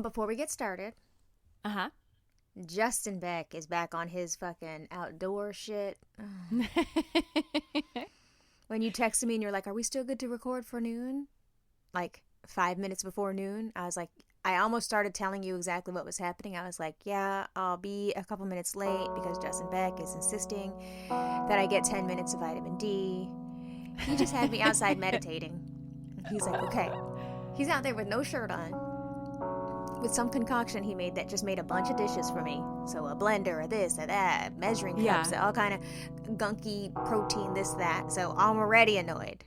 Before we get started, Uh-huh. Justin Beck is back on his fucking outdoor shit. When you texted me and you're like, "Are we still good to record for noon?" Like 5 minutes before noon, I was like, I almost started telling you exactly what was happening. I was like, yeah, I'll be a couple minutes late because Justin Beck is insisting that I get 10 minutes of vitamin D. He just had me outside meditating. He's like, okay. He's out there with no shirt on, with some concoction he made that just made a bunch of dishes for me. So a blender, or this, or that, measuring cups, all kind of gunky protein, this, that. So I'm already annoyed.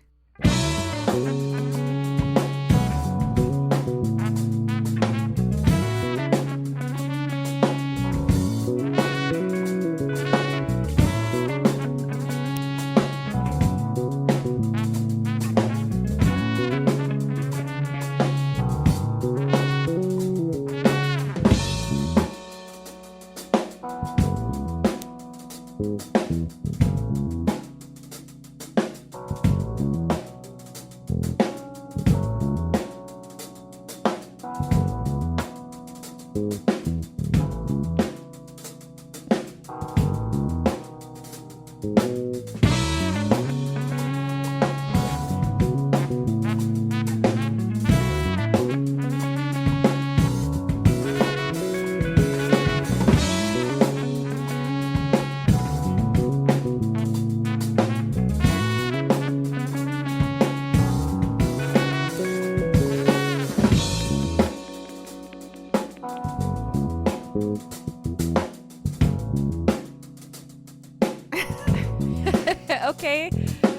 Okay,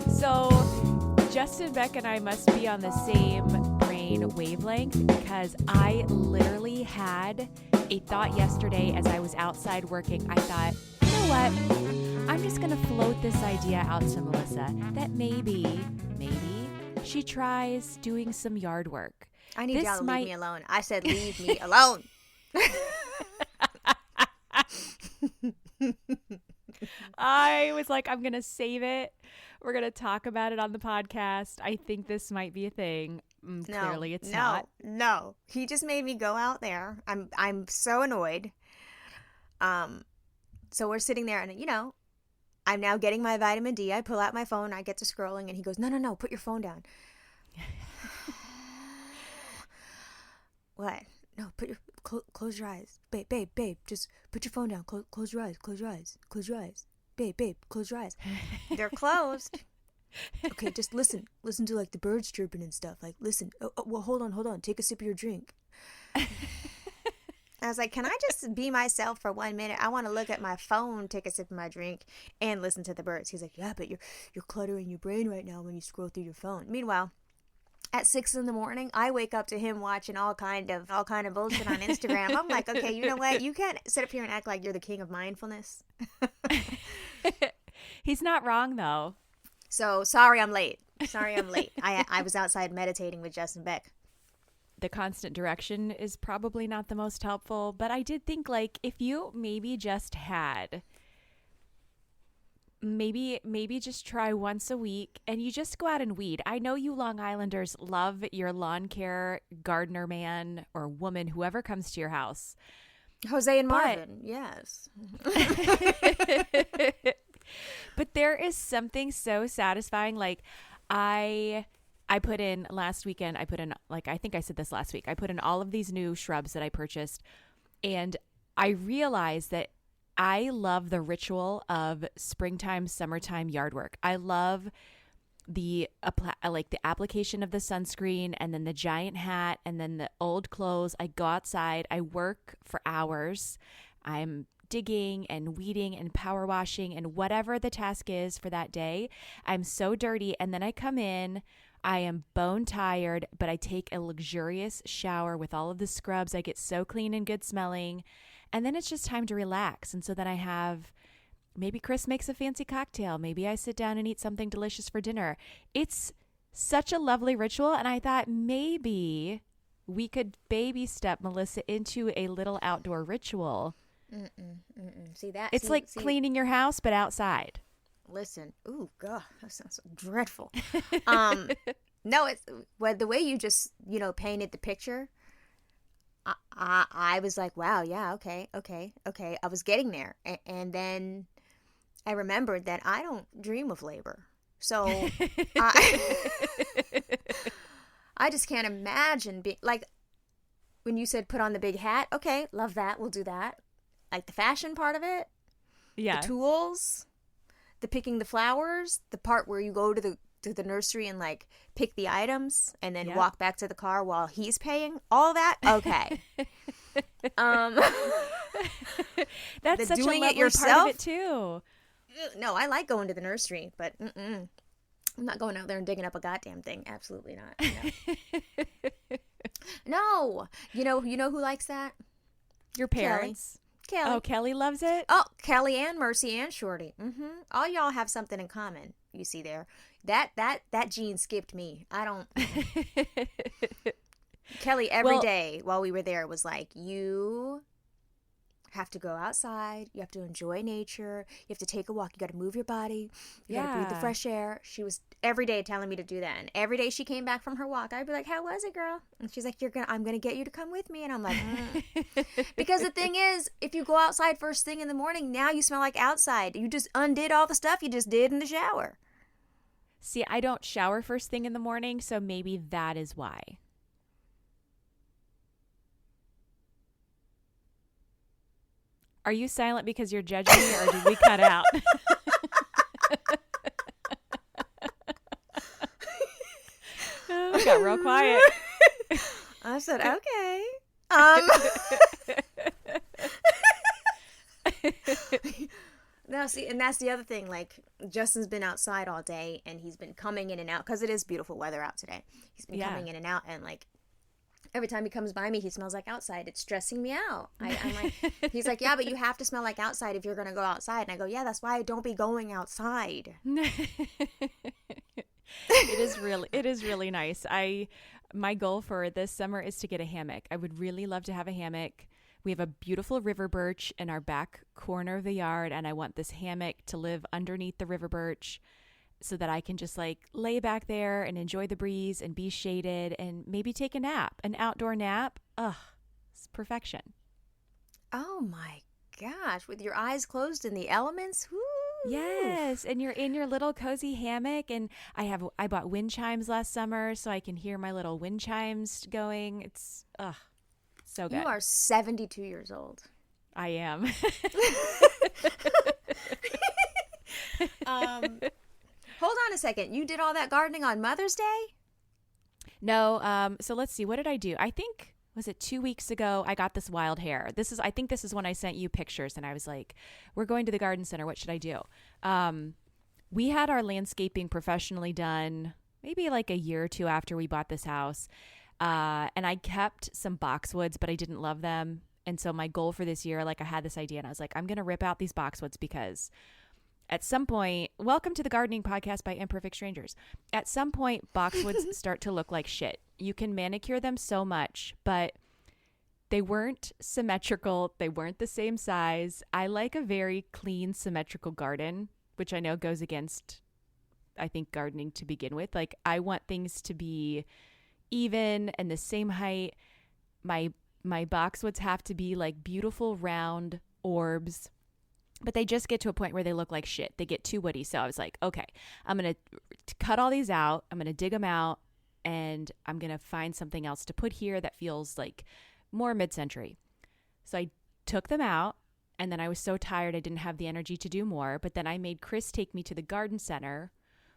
so Justin Beck and I must be on the same brain wavelength because I literally had a thought yesterday as I was outside working. I thought, you know what? I'm just going to float this idea out to Melissa that maybe she tries doing some yard work. I need y'all to leave me alone. I said leave me alone. I was like, I'm going to save it. We're going to talk about it on the podcast. I think this might be a thing. Clearly it's not. No. He just made me go out there. I'm so annoyed. So we're sitting there and, I'm now getting my vitamin D. I pull out my phone. I get to scrolling and he goes, no, put your phone down. What? No, close your eyes. Babe, just put your phone down. Close your eyes. Babe, close your eyes. They're closed. Okay, just listen. Listen to, like, the birds chirping and stuff. Like, listen. Oh, well, hold on. Take a sip of your drink. I was like, can I just be myself for 1 minute? I want to look at my phone, take a sip of my drink, and listen to the birds. He's like, yeah, but you're cluttering your brain right now when you scroll through your phone. Meanwhile, at 6 a.m, I wake up to him watching all kind of bullshit on Instagram. I'm like, okay, you know what? You can't sit up here and act like you're the king of mindfulness. He's not wrong, though. So, sorry I'm late. I was outside meditating with Justin Beck. The constant direction is probably not the most helpful, but I did think, like, if you maybe just had... Maybe just try once a week and you just go out and weed. I know you Long Islanders love your lawn care gardener man or woman, whoever comes to your house. Jose and Marvin, yes. But there is something so satisfying. Like I put in last weekend, I think I said this last week, I put in all of these new shrubs that I purchased and I realized that I love the ritual of springtime, summertime yard work. I love the application of the sunscreen and then the giant hat and then the old clothes. I go outside. I work for hours. I'm digging and weeding and power washing and whatever the task is for that day. I'm so dirty. And then I come in. I am bone tired, but I take a luxurious shower with all of the scrubs. I get so clean and good smelling. And then it's just time to relax. And so then I have, maybe Chris makes a fancy cocktail. Maybe I sit down and eat something delicious for dinner. It's such a lovely ritual. And I thought maybe we could baby step Melissa into a little outdoor ritual. See that? It's like cleaning your house, but outside. Listen. Ooh, God, that sounds so dreadful. No, it's the way you just, painted the picture. I was like, wow, yeah, okay, okay, okay. I was getting there. And then I remembered that I don't dream of labor. So I, I just can't imagine being like when you said put on the big hat. Okay, love that. We'll do that. Like the fashion part of it, the Yeah. tools, the picking the flowers, the part where you go to the nursery and like pick the items and then Yep. walk back to the car while he's paying. All that, okay. Um, That's the such a doing it lovely part of yourself. it too. No, I like going to the nursery, but I'm not going out there and digging up a goddamn thing. Absolutely not. No. No. You know who likes that? Your Kelly. parents. Kelly. Oh, Kelly loves it. Oh, Kelly and Mercy and Shorty. All y'all have something in common. You see there. That gene skipped me. I don't. Kelly every Well, day while we were there was like, you have to go outside. You have to enjoy nature. You have to take a walk. You got to move your body. You got to breathe the yeah. fresh air. She was every day telling me to do that. And every day she came back from her walk, I'd be like, "How was it, girl?" And she's like, I'm gonna get you to come with me." And I'm like, because the thing is, if you go outside first thing in the morning, now you smell like outside. You just undid all the stuff you just did in the shower. See, I don't shower first thing in the morning, so maybe that is why. Are you silent because you're judging me, or did we cut out? We got real quiet. I said, "Okay." Um. Now, see, and that's the other thing. Like, Justin's been outside all day, and he's been coming in and out because it is beautiful weather out today. He's been Yeah. coming in and out, and like every time he comes by me, he smells like outside. It's stressing me out. I'm like, he's like, "Yeah, but you have to smell like outside if you're gonna go outside." And I go, "Yeah, that's why I don't be going outside." It is really nice. My goal for this summer is to get a hammock. I would really love to have a hammock. We have a beautiful river birch in our back corner of the yard, and I want this hammock to live underneath the river birch so that I can just like lay back there and enjoy the breeze and be shaded and maybe take a nap, an outdoor nap. Ugh, it's perfection. Oh my gosh, with your eyes closed in the elements. Woo. Yes, and you're in your little cozy hammock, and I bought wind chimes last summer so I can hear my little wind chimes going. It's so good. You are 72 years old. I am. Hold on a second. You did all that gardening on Mother's Day? No, so let's see. What did I do? I think was it 2 weeks ago I got this wild hair. I think this is when I sent you pictures and I was like, we're going to the garden center. What should I do? We had our landscaping professionally done maybe like a year or two after we bought this house. And I kept some boxwoods, but I didn't love them. And so my goal for this year, like I had this idea and I was like, I'm going to rip out these boxwoods because at some point, welcome to the gardening podcast by Imperfect Strangers. At some point, boxwoods start to look like shit. You can manicure them so much, but they weren't symmetrical. They weren't the same size. I like a very clean, symmetrical garden, which I know goes against, I think, gardening to begin with. Like I want things to be even and the same height. My boxwoods have to be like beautiful round orbs, but they just get to a point where they look like shit. They get too woody. So I was like, okay, I'm going to cut all these out. I'm going to dig them out and I'm going to find something else to put here that feels like more mid-century. So I took them out and then I was so tired I didn't have the energy to do more. But then I made Chris take me to the garden center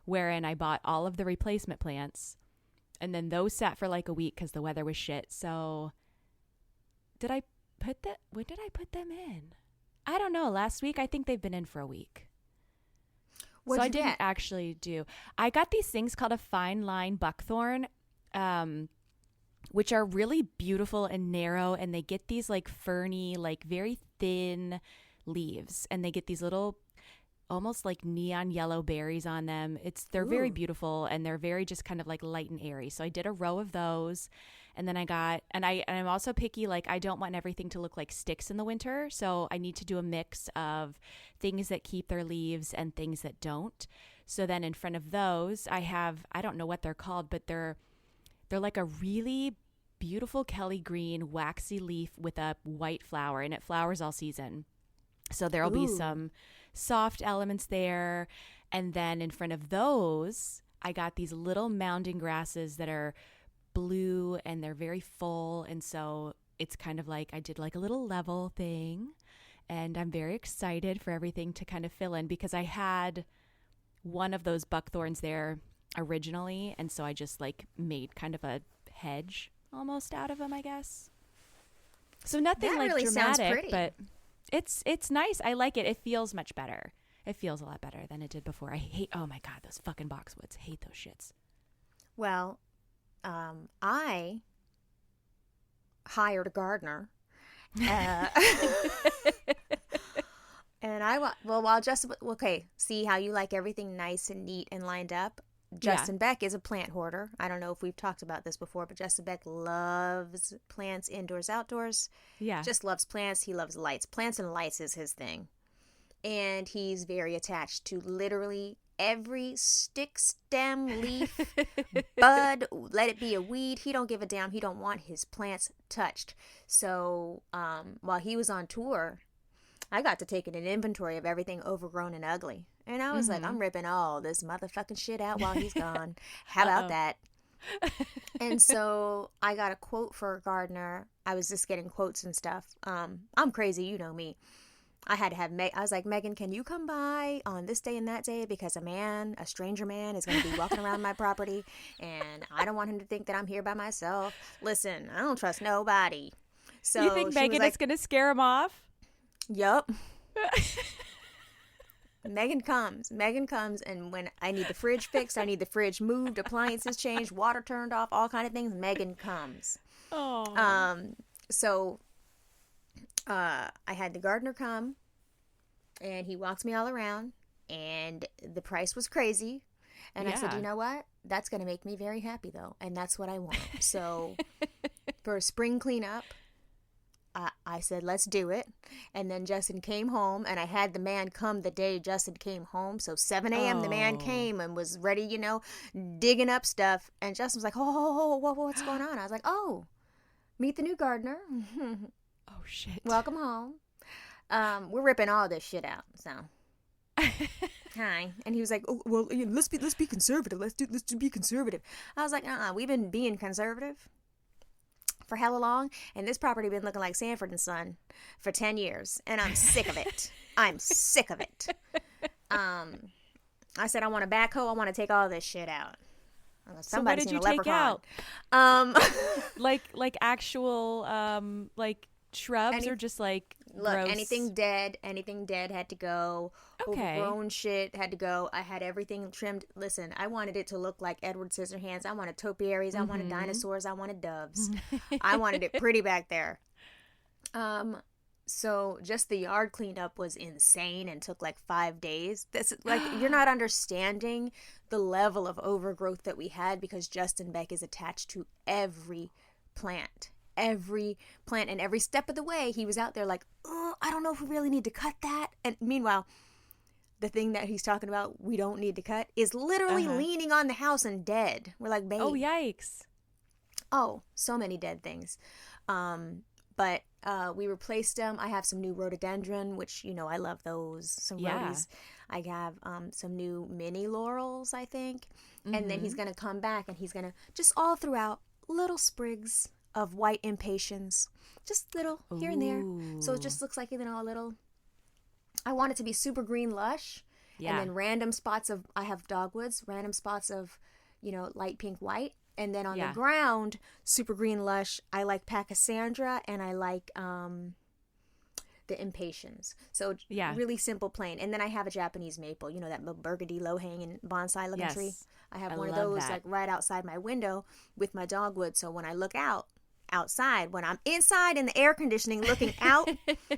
wherein I bought all of the replacement plants. And then those sat for like a week because the weather was shit. So when did I put them in? I don't know. Last week, I think they've been in for a week. What'd I you didn't get? actually do. I got these things called a fine line buckthorn, which are really beautiful and narrow. And they get these like ferny, like very thin leaves. And they get these little almost like neon yellow berries on them. They're very Ooh. beautiful and they're very just kind of like light and airy. So I did a row of those. And then I'm also picky. Like I don't want everything to look like sticks in the winter. So I need to do a mix of things that keep their leaves and things that don't. So then in front of those, I don't know what they're called, but they're like a really beautiful Kelly green waxy leaf with a white flower, and it flowers all season. So there'll be Ooh. some soft elements there. And then in front of those, I got these little mounding grasses that are blue and they're very full. And so it's kind of like I did like a little level thing. And I'm very excited for everything to kind of fill in because I had one of those buckthorns there originally. And so I just like made kind of a hedge almost out of them, I guess. So nothing That like really sounds dramatic, pretty. but it's nice. I like it. It feels much better. It feels a lot better than it did before. I hate, oh my God, those fucking boxwoods. Hate those shits. Well, I hired a gardener. Uh, and while Justin, okay, see how you like everything nice and neat and lined up? Justin Beck is a plant hoarder. I don't know if we've talked about this before, but Justin Beck loves plants indoors, outdoors. Yeah. Just loves plants. He loves lights. Plants and lights is his thing. And he's very attached to literally every stick, stem, leaf, bud, let it be a weed. He don't give a damn. He don't want his plants touched. So while he was on tour, I got to take an inventory of everything overgrown and ugly. And I was like, I'm ripping all this motherfucking shit out while he's gone. How about that? And so I got a quote for a gardener. I was just getting quotes and stuff. I'm crazy, you know me. I had to have I was like, Megan, can you come by on this day and that day? Because a stranger man is going to be walking around my property and I don't want him to think that I'm here by myself. Listen, I don't trust nobody. So you think Megan is going to scare him off? Yup. Megan comes, and when I need the fridge fixed, I need the fridge moved, appliances changed, water turned off, all kind of things, Megan comes. Oh. So I had the gardener come, and he walked me all around, and the price was crazy. And I said, you know what? That's going to make me very happy, though, and that's what I want. So for a spring cleanup, I said, let's do it. And then Justin came home, and I had the man come the day Justin came home. So 7 a.m. the man came and was ready, digging up stuff. And Justin was like, what's going on? I was like, oh, meet the new gardener. Oh, shit. Welcome home. We're ripping all this shit out, so. Hi. And he was like, oh, well, let's be conservative. Let's be conservative. I was like, we've been being conservative for hella long, and this property been looking like Sanford and Son for 10 years, and I'm sick of it. I'm sick of it. I said I want a backhoe. I want to take all this shit out. Somebody's so what did you take out? Like actual like shrubs or just like gross? Anything dead had to go. Okay. Overgrown shit had to go. I had everything trimmed. Listen, I wanted it to look like Edward Scissorhands. I wanted topiaries. I wanted dinosaurs. I wanted doves. I wanted it pretty back there. So just the yard cleanup was insane and took like 5 days. This like you're not understanding the level of overgrowth that we had because Justin Beck is attached to every plant and every step of the way he was out there like, oh, I don't know if we really need to cut that. And meanwhile, the thing that he's talking about we don't need to cut is literally leaning on the house and dead. We're like, babe. Oh, yikes. Oh, so many dead things. But we replaced them. I have some new rhododendron, which, I love those. Some rhodies. I have some new mini laurels, I think. And then he's going to come back and he's going to just all throughout little sprigs of white impatiens. Just little here and there. So it just looks like, a little. I want it to be super green lush. Yeah. And then random spots of, I have dogwoods, random spots of, light pink white. And then on the ground, super green lush, I like Pachysandra and I like the impatiens. So really simple, plain. And then I have a Japanese maple, that little burgundy, low-hanging bonsai looking tree. I have one of those like right outside my window with my dogwood. So when I look outside, when I'm inside in the air conditioning looking out,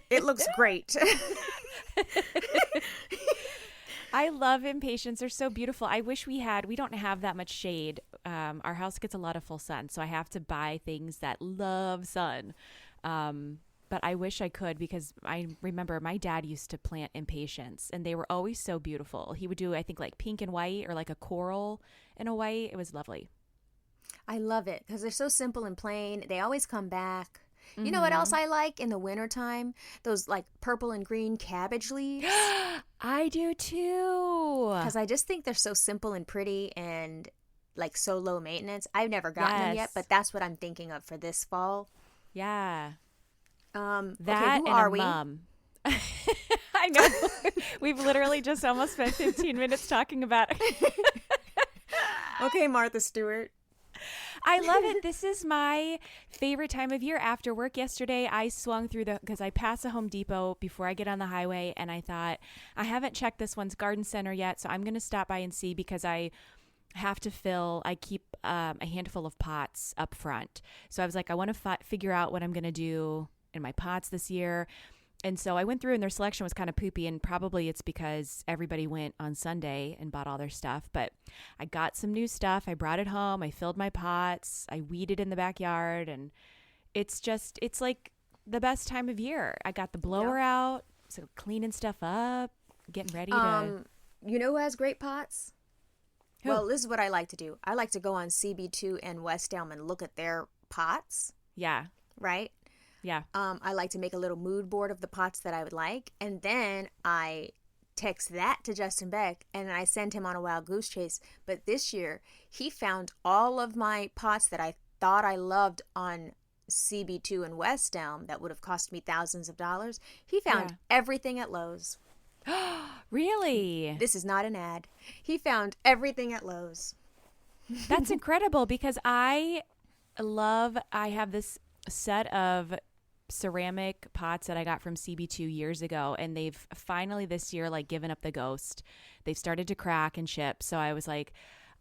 it looks great. I love impatiens. They're so beautiful. I wish we don't have that much shade. Our house gets a lot of full sun, so I have to buy things that love sun. But I wish I could because I remember my dad used to plant impatiens and they were always so beautiful. He would do, I think, like pink and white or like a coral and a white. It was lovely. I love it because they're so simple and plain. They always come back. You know what else Mm-hmm. I like in the wintertime? Those like purple and green cabbage leaves. I do too. Because I just think they're so simple and pretty and like so low maintenance. I've never gotten them yet, Yes. but that's what I'm thinking of for this fall. Yeah. Okay, That who and a are we? mum. I know. We've literally just almost spent 15 minutes talking about it. Okay, Martha Stewart. I love it. This is my favorite time of year. After work yesterday, I swung through because I pass a Home Depot before I get on the highway, and I thought, I haven't checked this one's garden center yet, so I'm going to stop by and see because I have to I keep a handful of pots up front. So I was like, I want to figure out what I'm going to do in my pots this year. And so I went through and their selection was kind of poopy, and probably it's because everybody went on Sunday and bought all their stuff. But I got some new stuff. I brought it home. I filled my pots. I weeded in the backyard. And it's like the best time of year. I got the blower out, so cleaning stuff up, getting ready to. You know who has great pots? Who? Well, this is what I like to do. I like to go on CB2 and West Elm and look at their pots, Yeah. right? Yeah. I like to make a little mood board of the pots that I would like, and then I text that to Justin Beck, and I send him on a wild goose chase. But this year, he found all of my pots that I thought I loved on CB2 and West Elm that would have cost me thousands of dollars. He found everything at Lowe's. Really? This is not an ad. He found everything at Lowe's. That's incredible because I have this set of ceramic pots that I got from CB2 years ago, and they've finally this year like given up the ghost. They've started to crack and chip. So I was like,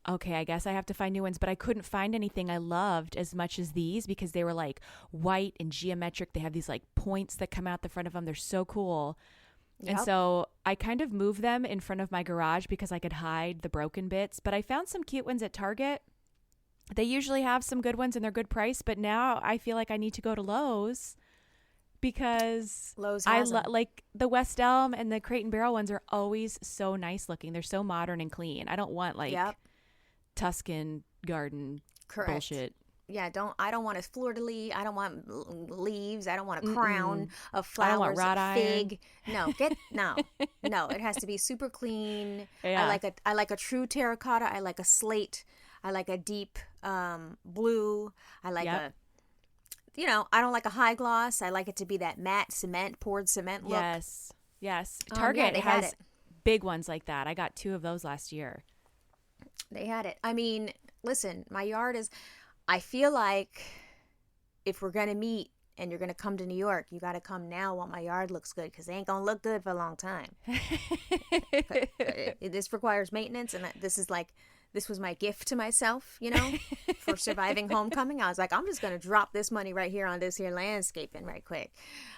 okay, I guess I have to find new ones, but I couldn't find anything I loved as much as these because they were like white and geometric. They have these like points that come out the front of them. They're so cool. And so I kind of moved them in front of my garage because I could hide the broken bits, but I found some cute ones at Target. They usually have some good ones and they're good price, but now I feel like I need to go to Lowe's because Lowe's has them. like the West Elm and the Crate and Barrel ones are always so nice looking. They're so modern and clean. I don't want like Tuscan garden bullshit. Yeah, I don't want a fleur de lis. I don't want leaves. I don't want a crown of flowers. I don't want wrought fig. No. No. It has to be super clean. Yeah. I like a true terracotta. I like a slate. I like a deep blue. I like I don't like a high gloss. I like it to be that matte poured cement look. Yes. Target they had has it. big ones like that. I got 2 of those last year. They had it. I mean, listen, my yard is. I feel like if we're going to meet and you're going to come to New York, you got to come now while my yard looks good because they ain't going to look good for a long time. This requires maintenance, and this was my gift to myself, for surviving homecoming. I was like, I'm just going to drop this money right here on this here landscaping right quick.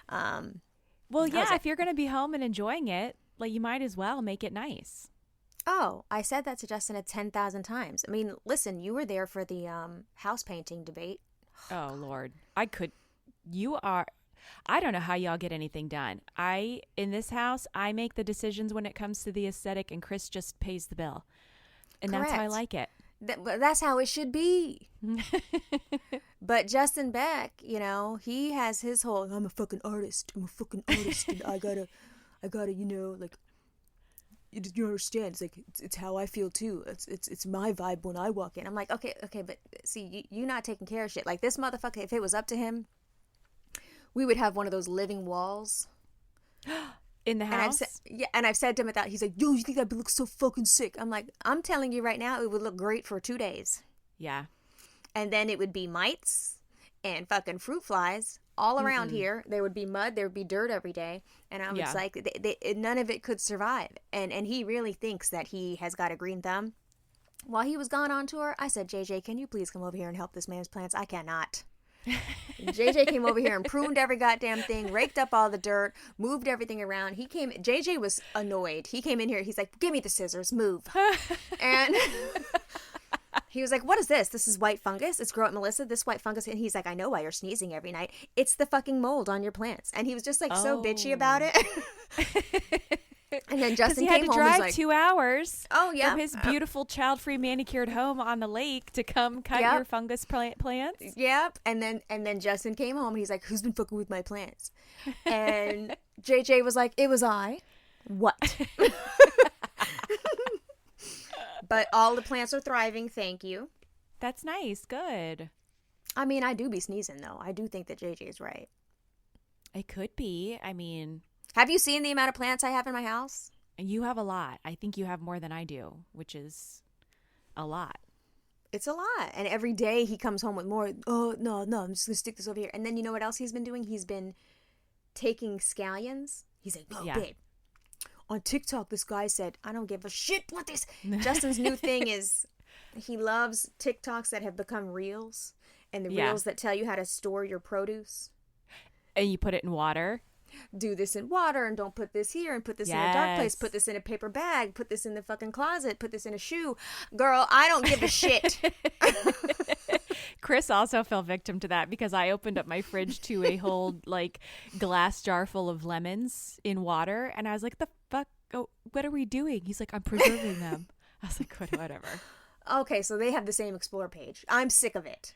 Well, yeah, if you're going to be home and enjoying it, like you might as well make it nice. Oh, I said that to Justin 10,000 times. I mean, listen, you were there for the house painting debate. Oh, Lord. I don't know how y'all get anything done. In this house, I make the decisions when it comes to the aesthetic, and Chris just pays the bill. And Correct. that's how I like it. That's how it should be. But Justin Beck, he has his whole, I'm a fucking artist. And I gotta, like, you understand? It's like it's how I feel too. It's my vibe when I walk in. I'm like, okay, but see, you not taking care of shit. Like this motherfucker, if it was up to him, we would have one of those living walls in the house. And I've said to him that he's like, yo, you think that looks so fucking sick? I'm like, I'm telling you right now, it would look great for 2 days. Yeah, and then it would be mites and fucking fruit flies. All around here, there would be mud, there would be dirt every day, and I was like, none of it could survive. And he really thinks that he has got a green thumb. While he was gone on tour, I said, JJ, can you please come over here and help this man's plants? I cannot. JJ came over here and pruned every goddamn thing, raked up all the dirt, moved everything around. JJ was annoyed. He came in here, he's like, give me the scissors, move. And he was like, what is this? This is white fungus. It's Grow It Melissa, this white fungus. And he's like, I know why you're sneezing every night. It's the fucking mold on your plants. And he was just like so bitchy about it. And then Because Justin he had came to home and was drive like, 2 hours oh, yeah. from his beautiful child-free manicured home on the lake to come cut Yep. your fungus plants. Yep. And then Justin came home and he's like, who's been fucking with my plants? And JJ was like, it was I. What? But all the plants are thriving, thank you. That's nice. Good. I mean, I do be sneezing, though. I do think that JJ is right. It could be. I mean, Have you seen the amount of plants I have in my house? you have a lot. I think you have more than I do, which is a lot. It's a lot. And every day he comes home with more. Oh, no, I'm just going to stick this over here. And then you know what else he's been doing? He's been taking scallions. He's like, Yeah. babe, on TikTok, this guy said, I don't give a shit what this. Justin's new thing is he loves TikToks that have become reels and the Yeah. reels that tell you how to store your produce. And you put it in water. Do this in water and don't put this here and put this in a dark place. Yes. Put this in a paper bag. Put this in the fucking closet. Put this in a shoe. Girl, I don't give a shit. Chris also fell victim to that because I opened up my fridge to a whole like glass jar full of lemons in water, and I was like, "The fuck? Oh, what are we doing?" He's like, "I'm preserving them." I was like, "Whatever." Okay, so they have the same Explore page. I'm sick of it.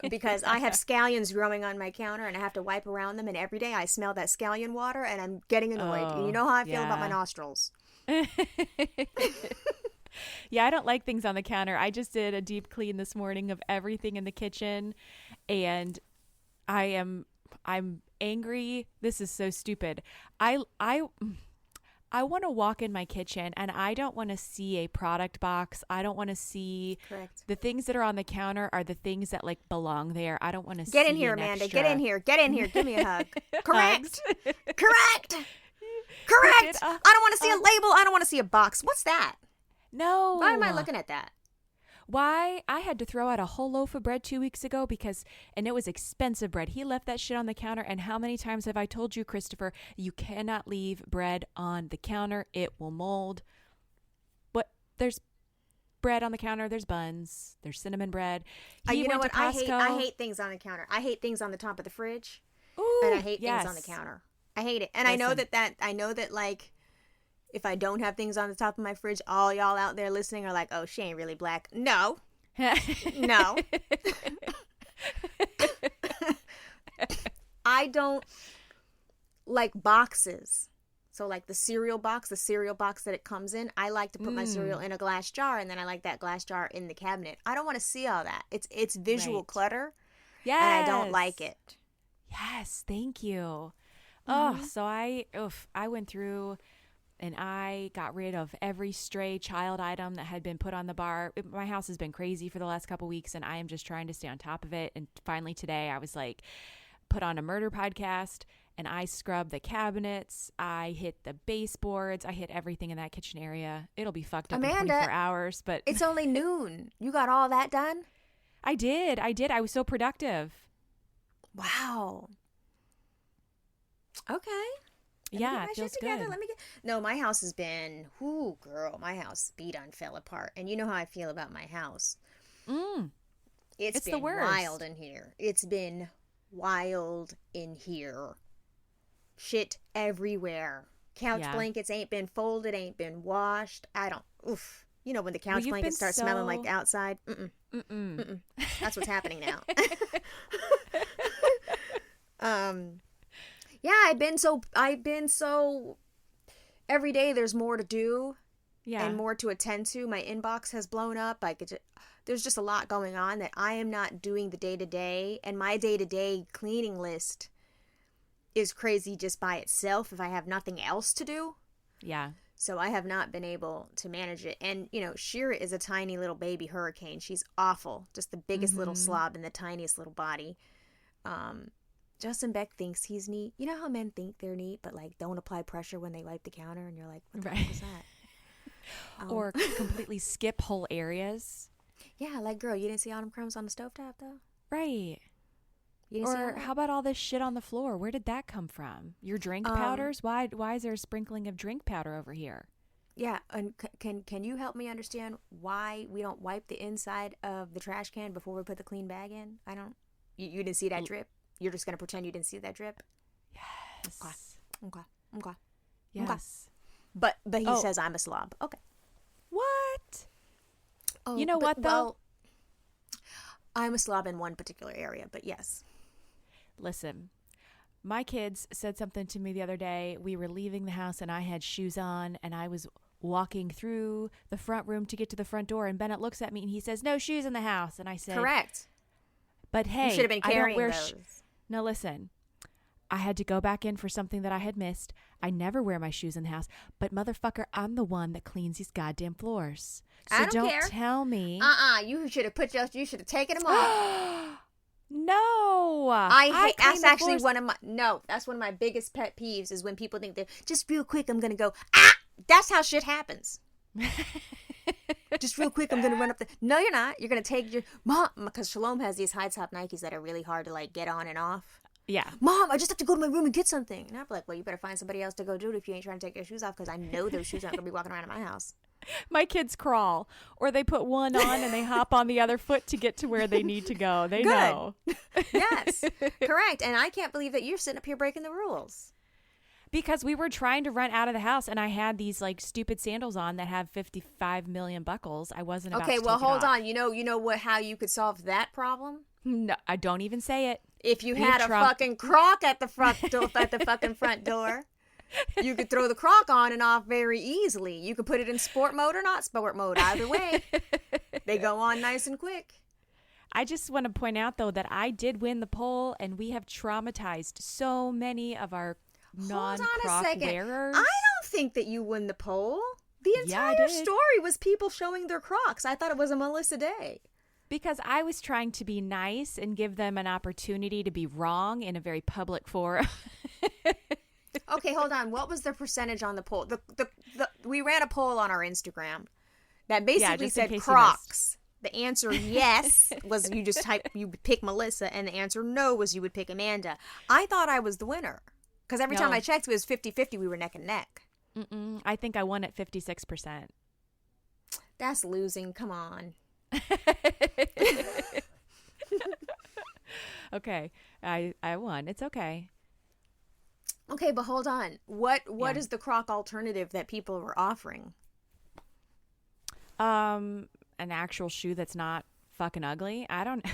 Because I have scallions growing on my counter and I have to wipe around them, and every day I smell that scallion water and I'm getting annoyed. And you know how I feel about my yeah. nostrils. Yeah, I don't like things on the counter. I just did a deep clean this morning of everything in the kitchen, and I'm angry. This is so stupid. I want to walk in my kitchen and I don't want to see a product box. I don't want to see Correct. the things that are on the counter are the things that like belong there. I don't want to Get see in here, an Amanda. extra. Get in here. Get in here. Give me a hug. Correct. Hugs. Correct. Correct. I don't want to see a label. I don't want to see a box. What's that? No. Why am I looking at that? Why? I had to throw out a whole loaf of bread 2 weeks ago and it was expensive bread. He left that shit on the counter. And how many times have I told you, Christopher, you cannot leave bread on the counter. It will mold. But there's bread on the counter. There's buns. There's cinnamon bread. You know went what? to Costco. I hate things on the counter. I hate things on the top of the fridge. Ooh, And I hate yes. things on the counter. I hate it. And I know Listen. that like, if I don't have things on the top of my fridge, all y'all out there listening are like, oh, she ain't really black. No. No. I don't like boxes. So like the cereal box that it comes in, I like to put my cereal in a glass jar, and then I like that glass jar in the cabinet. I don't want to see all that. It's visual Right. clutter, Yes. and I don't like it. Yes, thank you. Oh, so I went through and I got rid of every stray child item that had been put on the bar. My house has been crazy for the last couple weeks, and I am just trying to stay on top of it. And finally today I was like, put on a murder podcast, and I scrubbed the cabinets. I hit the baseboards. I hit everything in that kitchen area. It'll be fucked up in Amanda, 24 hours, but It's only noon. You got all that done? I did. I was so productive. Wow. Okay. Let me Yeah, get my it feels shit together. good. No, my house has been, girl, my house beat on fell apart. And you know how I feel about my house. It's the been worst. wild in here. It's been wild in here. Shit everywhere. Couch Yeah. blankets ain't been folded, ain't been washed. Oof. You know when the couch you've blankets been start smelling like so- outside? That's what's happening now. Yeah, I've been so every day there's more to do Yeah. and more to attend to. My inbox has blown up. There's just a lot going on that I am not doing the day-to-day, and my day-to-day cleaning list is crazy just by itself if I have nothing else to do. Yeah. So I have not been able to manage it. And, Shira is a tiny little baby hurricane. She's awful. Just the biggest little slob in the tiniest little body. Justin Beck thinks he's neat. You know how men think they're neat, but, like, don't apply pressure when they wipe the counter, and you're like, what the fuck is that? Or completely skip whole areas. Yeah, like, girl, you didn't see autumn crumbs on the stovetop, though? Right. You didn't see all Or that? how about all this shit on the floor? Where did that come from? Your drink powders? Why is there a sprinkling of drink powder over here? Yeah, and can you help me understand why we don't wipe the inside of the trash can before we put the clean bag in? I don't. You didn't see that drip? You're just going to pretend you didn't see that drip? Yes. Okay. Yes. But he says I'm a slob. Okay. What? Oh, you know what, though? Well, I'm a slob in one particular area, but yes. Listen, my kids said something to me the other day. We were leaving the house and I had shoes on and I was walking through the front room to get to the front door, and Bennett looks at me and he says, "No shoes in the house." And I said, Correct. "But hey, you should have been I don't carrying wear those. No, listen. I had to go back in for something that I had missed. I never wear my shoes in the house, but motherfucker, I'm the one that cleans these goddamn floors. So I don't care. tell me. You should have you should have taken them off. No. That's actually that's one of my biggest pet peeves is when people think they're just real quick, I'm going to go, that's how shit happens. Just real quick, I'm going to run up no, you're not. You're going to take your mom, because Shalom has these high top Nikes that are really hard to like get on and off. Yeah. Mom, I just have to go to my room and get something. And I'm like, well, you better find somebody else to go do it if you ain't trying to take your shoes off, because I know those shoes aren't going to be walking around in my house. My kids crawl, or they put one on and they hop on the other foot to get to where they need to go. They know. Yes, correct. And I can't believe that you're sitting up here breaking the rules. Because we were trying to run out of the house and I had these like stupid sandals on that have 55 million buckles. I wasn't about to take it off. Okay, well, hold on. You know how you could solve that problem? No, I don't even say it. If you had a fucking Croc at the front door, at the fucking front door, you could throw the Croc on and off very easily. You could put it in sport mode or not sport mode. Either way, they go on nice and quick. I just want to point out, though, that I did win the poll, and we have traumatized so many of our non-Croc wearers. I don't think that you won the poll. The entire story was people showing their Crocs. I thought it was a Melissa Day. Because I was trying to be nice and give them an opportunity to be wrong in a very public forum. Okay, hold on. What was the percentage on the poll? We ran a poll on our Instagram that basically said Crocs. The answer yes was you would pick Melissa, and the answer no was you would pick Amanda. I thought I was the winner because every time I checked, it was 50-50. We were neck and neck. I think I won at 56%. That's losing. Come on. Okay, I won. It's okay. Okay, but hold on. What is the Croc alternative that people were offering? An actual shoe that's not fucking ugly. I don't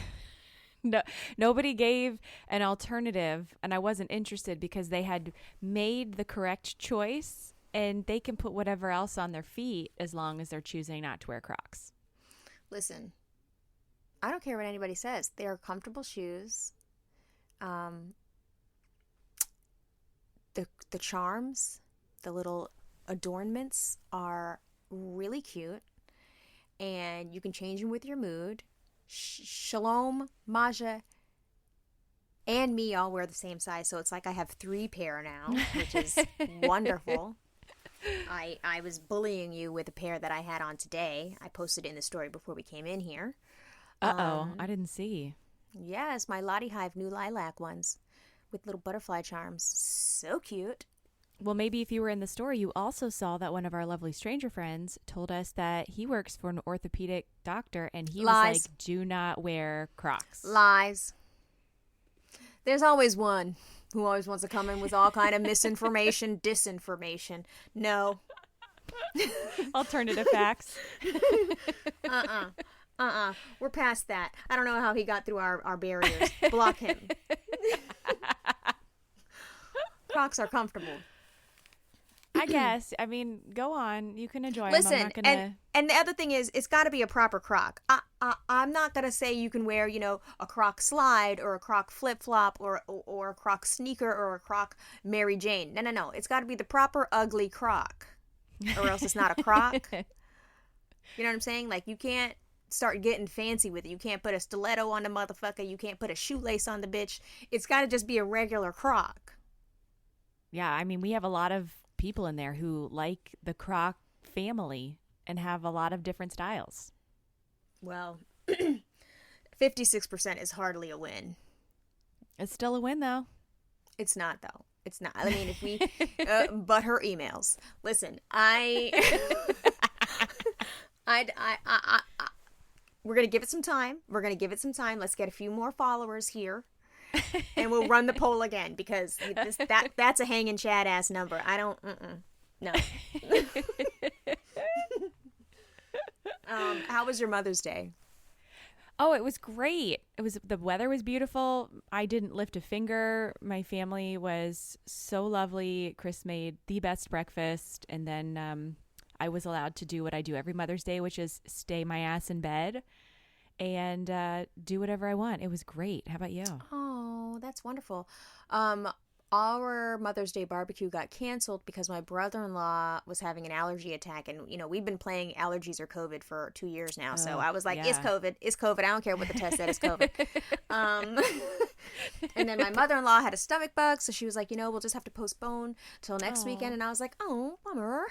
no, nobody gave an alternative, and I wasn't interested because they had made the correct choice, and they can put whatever else on their feet as long as they're choosing not to wear Crocs. Listen, I don't care what anybody says. They are comfortable shoes. The charms, the little adornments are really cute, and you can change them with your mood. Shalom, Maja, and me all wear the same size, so it's like I have 3 pair now, which is wonderful. I was bullying you with a pair that I had on today. I posted it in the story before we came in here. I didn't see. Yes, my Lottie Hive new lilac ones with little butterfly charms. So cute. Well, maybe if you were in the store, you also saw that one of our lovely stranger friends told us that he works for an orthopedic doctor, and he was like, do not wear Crocs. Lies. There's always one who always wants to come in with all kind of misinformation, disinformation. No. Alternative facts. We're past that. I don't know how he got through our barriers. Block him. Crocs are comfortable. I guess. I mean, go on. You can enjoy Listen, them. I'm not gonna... and the other thing is, it's got to be a proper Croc. I'm not going to say you can wear, a Croc slide or a Croc flip-flop or a Croc sneaker or a Croc Mary Jane. No. It's got to be the proper ugly Croc, or else it's not a Croc. You know what I'm saying? Like, you can't start getting fancy with it. You can't put a stiletto on the motherfucker. You can't put a shoelace on the bitch. It's got to just be a regular Croc. Yeah, I mean, we have a lot of people in there who like the Croc family and have a lot of different styles. Well, 56% is hardly a win. It's still a win, though. It's not, though. It's not. I mean, if we but her emails. Listen, we're gonna give it some time. Let's get a few more followers here. and we'll run the poll again because that's a hanging Chad ass number. I don't. No. How was your Mother's Day? Oh, it was great. The weather was beautiful. I didn't lift a finger. My family was so lovely. Chris made the best breakfast, and then I was allowed to do what I do every Mother's Day, which is stay my ass in bed and do whatever I want. It was great. How about you? Oh, that's wonderful. Our Mother's Day barbecue got canceled because my brother-in-law was having an allergy attack, and we've been playing allergies or COVID for 2 years now. So I was like, yeah. It's COVID. I don't care what the test said, it's COVID. And then my mother-in-law had a stomach bug, so she was like, we'll just have to postpone till next weekend. And I was like, oh, bummer.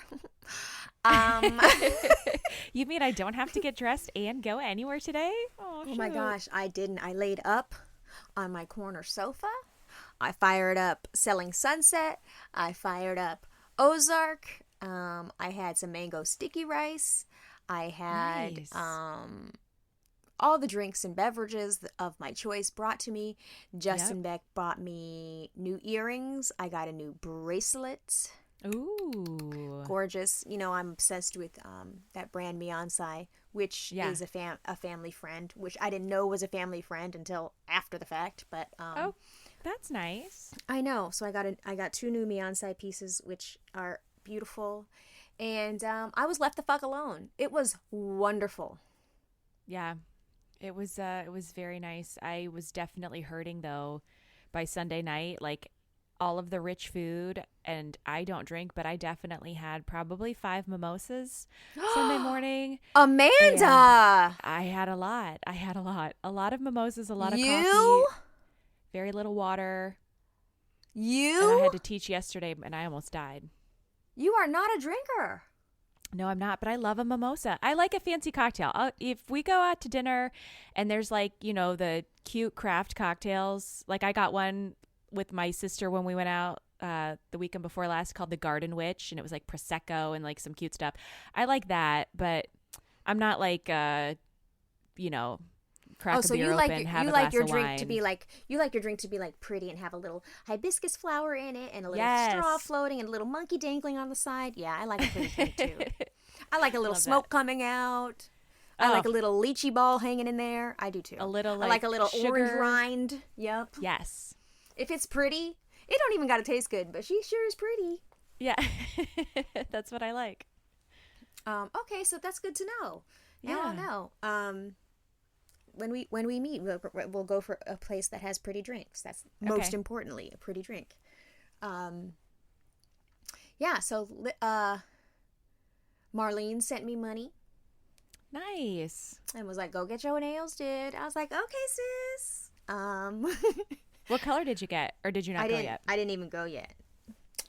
You mean I don't have to get dressed and go anywhere today? Oh my gosh, I didn't. I laid up on my corner sofa. I fired up Selling Sunset. I fired up Ozark. I had some mango sticky rice. I had Nice. all the drinks and beverages of my choice brought to me. Justin Beck bought me new earrings. I got a new bracelet. Ooh. Gorgeous. I'm obsessed with that brand Beyonce, which is a family friend, which I didn't know was a family friend until after the fact. But Oh, that's nice. I know. So I got 2 new Beyonce pieces, which are beautiful, and I was left the fuck alone. It was wonderful. Yeah, it was very nice. I was definitely hurting though by Sunday night, like all of the rich food, and I don't drink, but I definitely had probably 5 mimosas Sunday morning. Amanda! I had a lot. A lot of mimosas, a lot of You? coffee, very little water. And I You? had to teach yesterday, and I almost died. You are not a drinker. No, I'm not, but I love a mimosa. I like a fancy cocktail. If we go out to dinner and there's the cute craft cocktails, like I got one with my sister when we went out the weekend before last called the Garden Witch, and it was like Prosecco and like some cute stuff. I like that, but I'm not like, crack a beer open, have a glass of wine. You like your drink to be like pretty and have a little hibiscus flower in it and a little Yes. straw floating and a little monkey dangling on the side. Yeah, I like a pretty drink too. I like a little Love smoke that. coming out. I like a little lychee ball hanging in there. I do too. A little, I like a little orange sugar. rind. Yep. Yes. If it's pretty, it don't even got to taste good, but she sure is pretty. Yeah. That's what I like. Okay, so that's good to know. Now I'll know. When we meet, we'll go for a place that has pretty drinks. That's most importantly a pretty drink. Yeah. So Marlene sent me money Nice. and was like, "Go get your nails did." I was like, "Okay, sis." What color did you get, or did you not go yet? I didn't even go yet.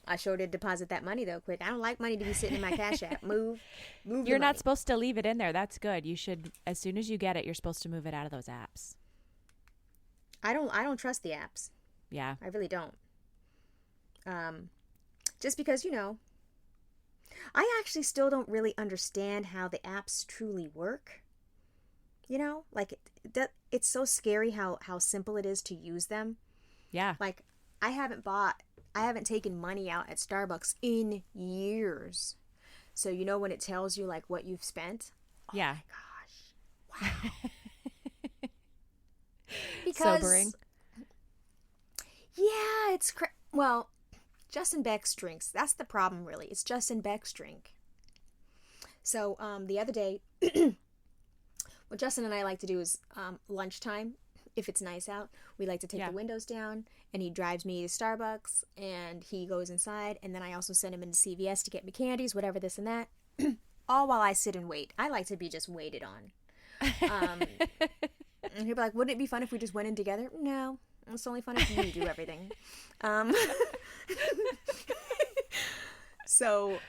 I sure did deposit that money though quick. I don't like money to be sitting in my Cash App. Move. You're not supposed to leave it in there. That's good. You should, as soon as you get it, you're supposed to move it out of those apps. I don't trust the apps. Yeah. I really don't. Just because, I actually still don't really understand how the apps truly work. Like it's so scary how simple it is to use them. Yeah. Like I haven't taken money out at Starbucks in years. So when it tells you like what you've spent? Yeah. Oh my gosh. Wow. Because Sobering. Yeah, it's well, Justin Beck's drinks. That's the problem really. It's Justin Beck's drink. So, the other day what Justin and I like to do is lunchtime, if it's nice out, we like to take the windows down, and he drives me to Starbucks, and he goes inside, and then I also send him into CVS to get me candies, whatever, this and that, all while I sit and wait. I like to be just waited on. And he'll be like, wouldn't it be fun if we just went in together? No, it's only fun if you do everything. So,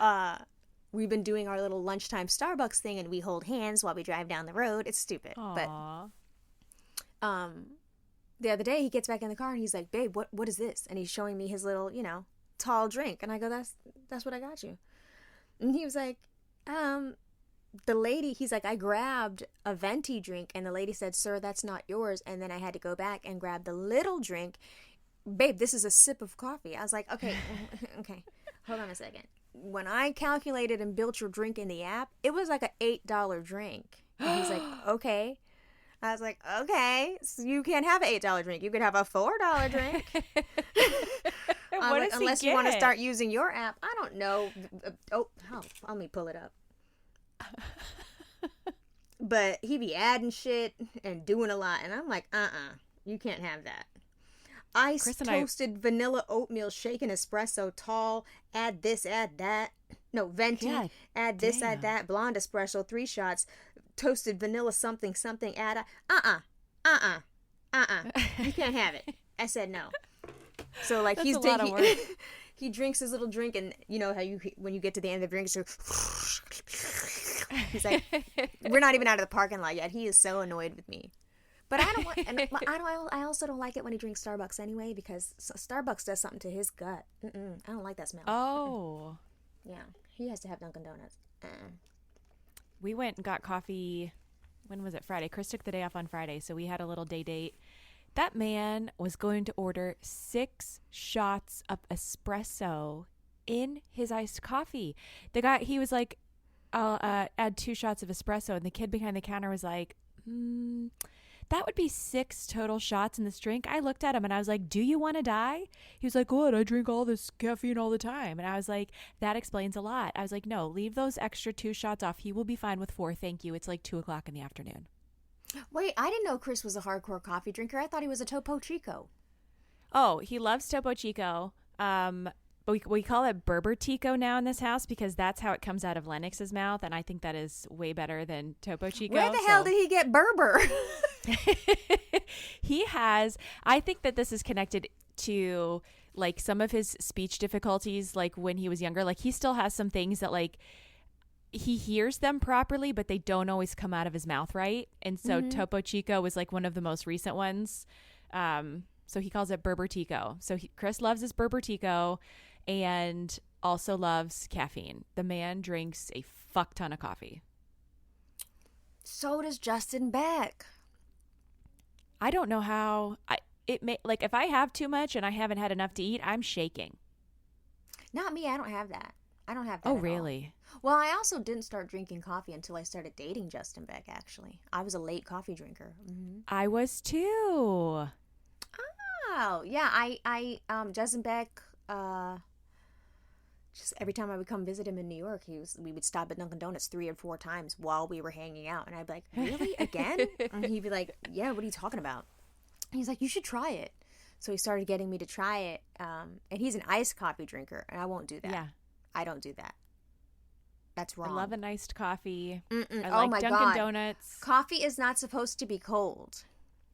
we've been doing our little lunchtime Starbucks thing, and we hold hands while we drive down the road. It's stupid. Aww. But the other day he gets back in the car and he's like, "Babe, what is this?" And he's showing me his little, tall drink. And I go, "That's what I got you." And he was like, the lady, he's like, I grabbed a venti drink, and the lady said, sir, that's not yours. And then I had to go back and grab the little drink. Babe, this is a sip of coffee. I was like, okay, okay, hold on a second. When I calculated and built your drink in the app, it was like an $8 drink. And he's like, okay. I was like, okay, so you can't have an $8 drink. You could have a $4 drink. What does he unless you want to get? start using your app. I don't know. Oh, let me pull it up. But he be adding shit and doing a lot. And I'm like, you can't have that. Iced toasted vanilla oatmeal shaken espresso tall. Add this, add that. No, venti. God add this, damn. add that. Blonde espresso, 3 shots. Toasted vanilla something, something. Add. You can't have it. I said no. So like That's he's a lot of work. he drinks his little drink, and you know how when you get to the end of the drink, so he's like, we're not even out of the parking lot yet. He is so annoyed with me. But I don't want, and I also don't like it when he drinks Starbucks anyway, because Starbucks does something to his gut. I don't like that smell. Oh. Yeah, he has to have Dunkin' Donuts. We went and got coffee. When was it? Friday. Chris took the day off on Friday, so we had a little day date. That man was going to order 6 shots of espresso in his iced coffee. The guy, he was like, I'll add 2 shots of espresso. And the kid behind the counter was like, that would be 6 total shots in this drink. I looked at him and I was like, do you want to die? He was like, what? I drink all this caffeine all the time. And I was like, that explains a lot. I was like, no, leave those extra 2 shots off. He will be fine with 4. Thank you. It's like 2:00 in the afternoon. Wait, I didn't know Chris was a hardcore coffee drinker. I thought he was a Topo Chico. Oh, he loves Topo Chico. But we call it Berber Tico now in this house because that's how it comes out of Lennox's mouth. And I think that is way better than Topo Chico. Where the hell did he get Berber? He has, I think that this is connected to like some of his speech difficulties, like when he was younger. Like he still has some things that like he hears them properly, but they don't always come out of his mouth right. And so Topo Chico was like one of the most recent ones. So he calls it Berber Tico. So Chris loves his Berber Tico and also loves caffeine. The man drinks a fuck ton of coffee. So does Justin Beck. I don't know how it may, like if I have too much and I haven't had enough to eat, I'm shaking. Not me. I don't have that. I don't have that. Oh, at really? all. Well, I also didn't start drinking coffee until I started dating Justin Beck, actually. I was a late coffee drinker. I was too. Oh, yeah. Justin Beck, just every time I would come visit him in New York, we would stop at Dunkin' Donuts 3 or 4 times while we were hanging out. And I'd be like, really? Again? And he'd be like, yeah, what are you talking about? And he's like, you should try it. So he started getting me to try it. And he's an iced coffee drinker, and I won't do that. Yeah. I don't do that. That's wrong. I love an iced coffee. Mm-mm. I Oh like my Dunkin' God. Donuts. Coffee is not supposed to be cold.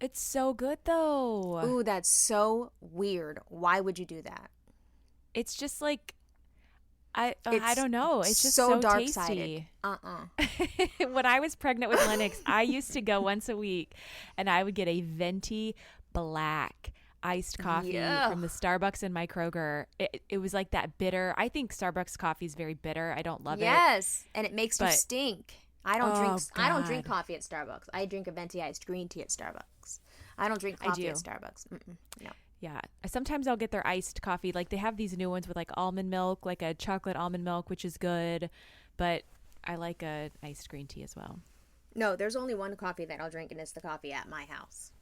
It's so good though. Ooh, that's so weird. Why would you do that? It's just like I It's don't know. It's just so so dark-sided. tasty. When I was pregnant with Lennox, I used to go once a week and I would get a venti black iced coffee from the Starbucks in my Kroger. It was like that bitter. I think Starbucks coffee is very bitter. I don't love it. Yes, and it makes you But- stink. I don't drink God. coffee at Starbucks. I drink a venti iced green tea at Starbucks. I don't drink coffee at Starbucks. No. Yeah. Sometimes I'll get their iced coffee. Like they have these new ones with like almond milk, like a chocolate almond milk, which is good. But I like a iced green tea as well. No, there's only one coffee that I'll drink, and it's the coffee at my house.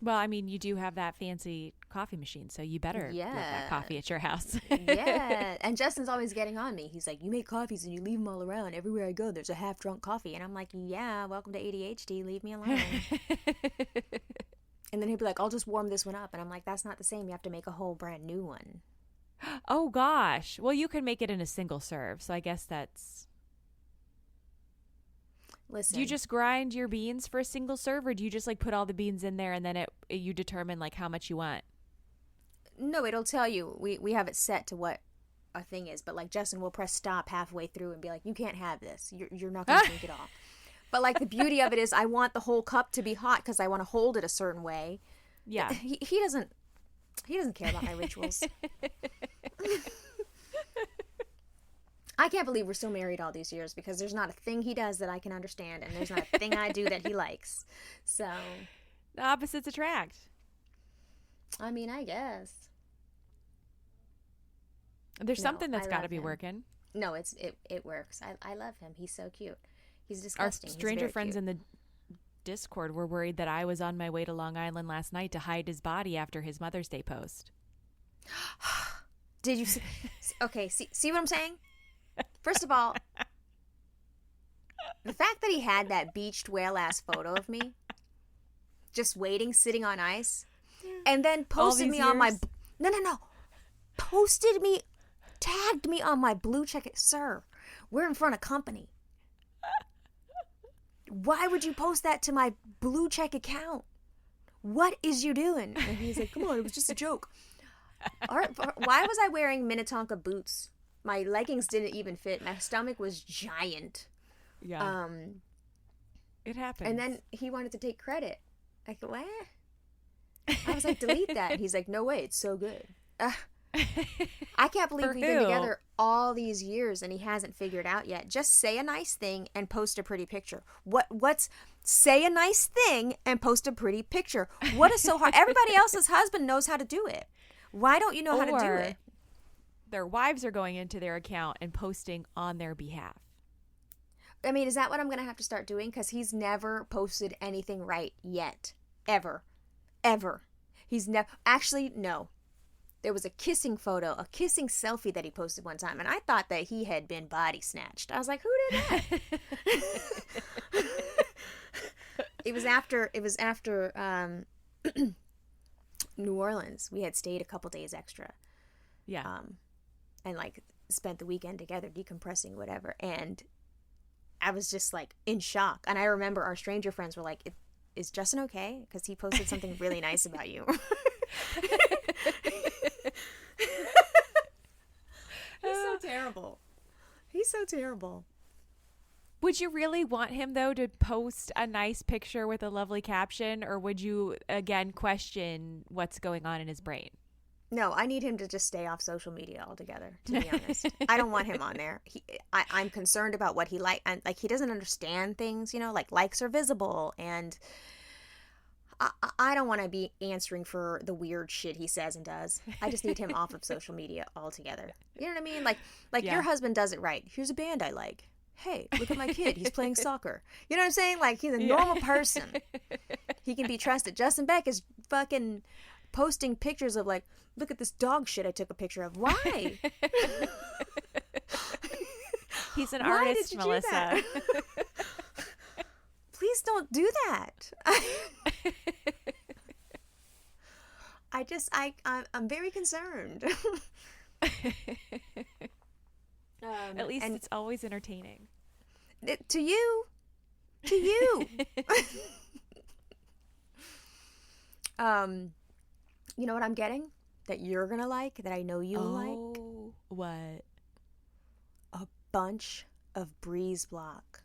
Well, I mean, you do have that fancy coffee machine, so you better let that coffee at your house. Yeah, and Justin's always getting on me. He's like, you make coffees and you leave them all around. Everywhere I go, there's a half-drunk coffee. And I'm like, yeah, welcome to ADHD. Leave me alone. And then he'd be like, I'll just warm this one up. And I'm like, that's not the same. You have to make a whole brand new one. Oh, gosh. Well, you can make it in a single serve, so I guess that's... Listen. Do you just grind your beans for a single serve, or do you just like put all the beans in there and then you determine like how much you want? No, it'll tell you. We have it set to what a thing is. But like Justin will press stop halfway through and be like, you can't have this. You're not going to drink it all. But like the beauty of it is I want the whole cup to be hot because I want to hold it a certain way. Yeah. He doesn't care about my rituals. I can't believe we're still married all these years because there's not a thing he does that I can understand, and there's not a thing I do that he likes. So, The opposites attract. I mean, I guess. There's No, something I that's got to love be him. working. No, it works. I love him. He's so cute. He's Our disgusting. He's stranger very friends cute. in the Discord were worried that I was on my way to Long Island last night to hide his body after his Mother's Day post. Did you see? Okay, see what I'm saying? First of all, the fact that he had that beached whale ass photo of me, just waiting, sitting on ice, and then posted me on my no, posted me, tagged me on my blue check. Sir, we're in front of company. Why would you post that to my blue check account? What is you doing? And he's like, come on, it was just a joke. Why was I wearing Minnetonka boots? My leggings didn't even fit. My stomach was giant. Yeah. It happens. And then he wanted to take credit. Like, what? I was like, delete that. And he's like, no way, it's so good. I can't believe we've been together all these years and he hasn't figured out yet. Just say a nice thing and post a pretty picture. What's say a nice thing and post a pretty picture? What is so hard? Everybody else's husband knows how to do it. Why don't you know how to do it? Their wives are going into their account and posting on their behalf. I mean, is that what I'm going to have to start doing? Because he's never posted anything right yet. Ever. He's never... Actually, no. There was a kissing photo, a kissing selfie that he posted one time, and I thought that he had been body snatched. I was like, who did that? It was after New Orleans. We had stayed a couple days extra. Yeah. And like spent the weekend together decompressing, whatever. And I was just like in shock. And I remember our stranger friends were like, is Justin okay? Because he posted something really nice about you. He's so terrible. Would you really want him, though, to post a nice picture with a lovely caption? Or would you, again, question what's going on in his brain? No, I need him to just stay off social media altogether, to be honest. I don't want him on there. I'm concerned about what he like. And like, he doesn't understand things, like likes are visible. And I don't want to be answering for the weird shit he says and does. I just need him off of social media altogether. You know what I mean? Like yeah. Your husband does it right. Here's a band I like. Hey, look at my kid. He's playing soccer. You know what I'm saying? Like, he's a normal person. He can be trusted. Justin Beck is fucking posting pictures of like, look at this dog shit I took a picture of. Why? He's an artist, Melissa. Please don't do that. I'm very concerned. At least it's always entertaining. To you. You know what I'm getting? That you're gonna like, that I know you like? Oh, what? A bunch of breeze block.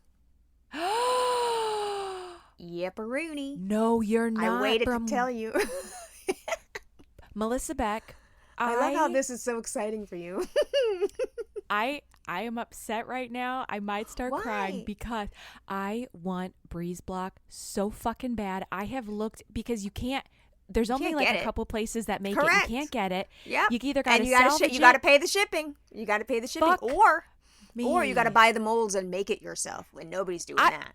Yep-a-rooney. No, you're not. I waited to tell you. Melissa Beck. I love how this is so exciting for you. I am upset right now. I might start crying because I want breeze block so fucking bad. I have looked because you can't. There's only like a couple places that make it. You can't get it. Yeah. You either got to salvage it. You got to pay the shipping. You got to pay the shipping, or you got to buy the molds and make it yourself. When nobody's doing that.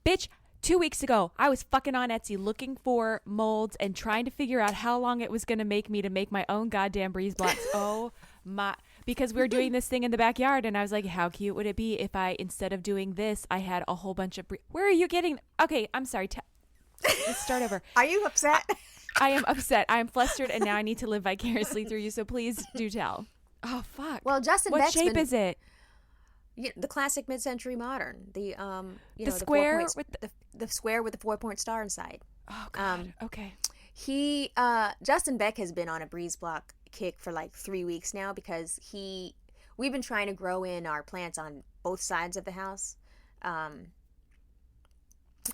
Bitch. 2 weeks ago, I was fucking on Etsy looking for molds and trying to figure out how long it was going to make me to make my own goddamn breeze blocks. Oh my, because we were doing this thing in the backyard and I was like, how cute would it be if I, instead of doing this, I had a whole bunch of where are you getting? Okay, I'm sorry. Let's start over. Are you upset? I am upset. I am flustered and now I need to live vicariously through you. So please do tell. Oh, fuck. Well, Justin What shape is it? The classic mid-century modern, the square the square with the 4-point star inside. Oh God. Okay. Justin Beck has been on a breeze block kick for like 3 weeks now because we've been trying to grow in our plants on both sides of the house, and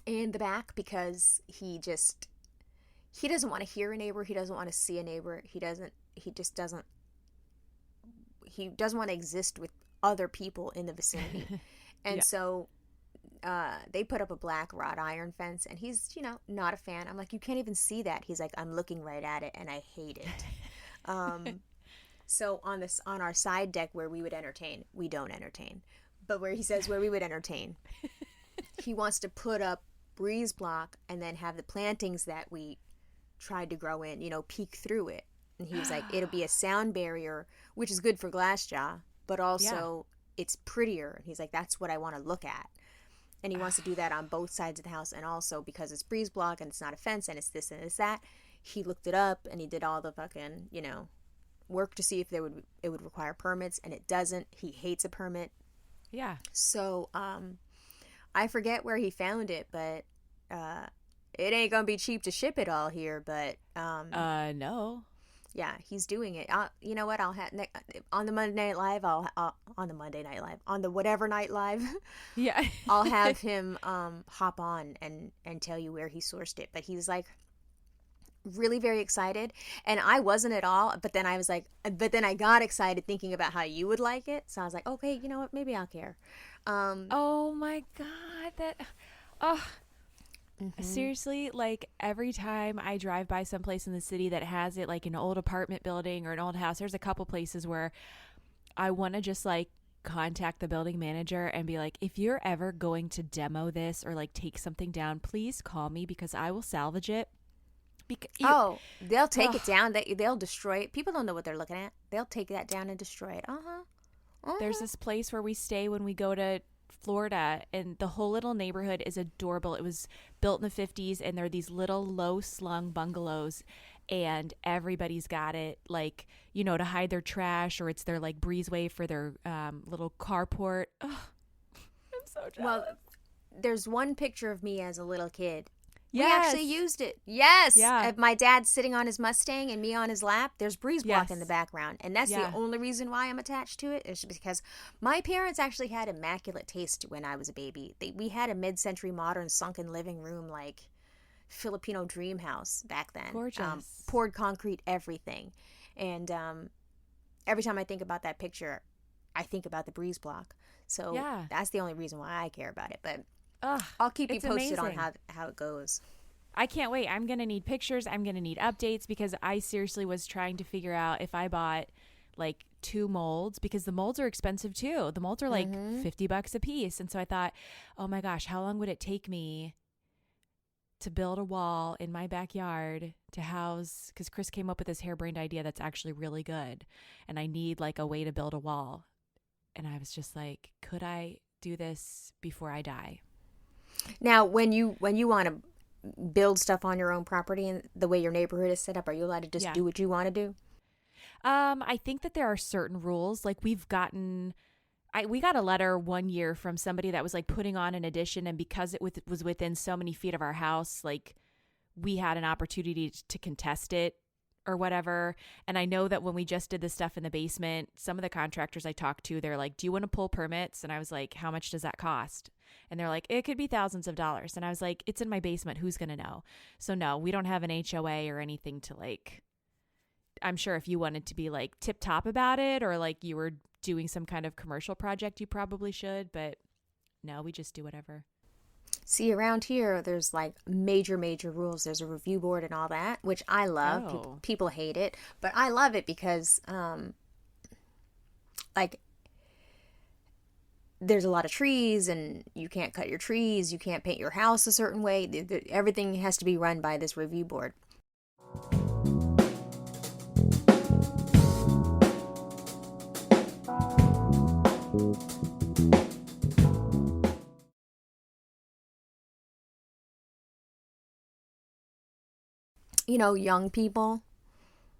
the back because he doesn't want to hear a neighbor, he doesn't want to see a neighbor, he doesn't want to exist with other people in the vicinity. And Yeah. so they put up a black wrought iron fence, and he's, not a fan. I'm like, you can't even see that. He's like, I'm looking right at it and I hate it. So on our side deck where we would entertain, we don't entertain. But where he says where we would entertain, he wants to put up breeze block and then have the plantings that we tried to grow in, peek through it. And he was like, it'll be a sound barrier, which is good for Glassjaw, but also it's prettier. And he's like, that's what I want to look at. And he wants to do that on both sides of the house. And also because it's breeze block and it's not a fence and it's this and it's that, he looked it up and he did all the fucking, work to see if it would require permits, and it doesn't. He hates a permit. Yeah. So I forget where he found it, but it ain't gonna be cheap to ship it all here. But no. Yeah, he's doing it. You know what? I'll have on the Monday Night Live. On the Monday Night Live, on the whatever night live. Yeah. I'll have him hop on and tell you where he sourced it. But he's like really very excited, and I wasn't at all. But then I got excited thinking about how you would like it. So I was like, okay, you know what? Maybe I'll care. Oh my God, seriously, like every time I drive by someplace in the city that has it, like an old apartment building or an old house, there's a couple places where I want to just like contact the building manager and be like, if you're ever going to demo this or like take something down, please call me because I will salvage it. They'll take it down. They'll destroy it. People don't know what they're looking at. They'll take that down and destroy it. There's this place where we stay when we go to Florida, and the whole little neighborhood is adorable. It was built in the 50s, and they're these little low-slung bungalows, and everybody's got it, like, to hide their trash, or it's their, like, breezeway for their little carport. Ugh. I'm so jealous. Well, there's one picture of me as a little kid. Yes. We actually used it. Yes. Yeah. My dad sitting on his Mustang and me on his lap. There's breeze block in the background. And that's Yeah. the only reason why I'm attached to it, is because my parents actually had immaculate taste when I was a baby. We had a mid-century modern sunken living room, like Filipino dream house back then. Gorgeous. Poured concrete, everything. And every time I think about that picture, I think about the breeze block. So that's the only reason why I care about it. But I'll keep you posted on how it goes. I can't wait. I'm going to need pictures. I'm going to need updates, because I seriously was trying to figure out if I bought like 2 molds, because the molds are expensive too. The molds are like $50 a piece. And so I thought, oh my gosh, how long would it take me to build a wall in my backyard to house, because Chris came up with this harebrained idea that's actually really good. And I need like a way to build a wall. And I was just like, could I do this before I die? Now, when you want to build stuff on your own property and the way your neighborhood is set up, are you allowed to just do what you want to do? I think that there are certain rules. Like we got a letter one year from somebody that was like putting on an addition, and because it was within so many feet of our house, like we had an opportunity to contest it or whatever. And I know that when we just did the stuff in the basement, some of the contractors I talked to, they're like, do you want to pull permits? And I was like, how much does that cost? And they're like, it could be thousands of dollars. And I was like, it's in my basement. Who's going to know? So no, we don't have an HOA or anything to like, I'm sure if you wanted to be like tip top about it, or like you were doing some kind of commercial project, you probably should. But no, we just do whatever. See, around here, there's like major rules. There's a review board and all that, which I love. Oh. People hate it, but I love it because, like, there's a lot of trees, and you can't cut your trees. You can't paint your house a certain way. Everything has to be run by this review board. Young people,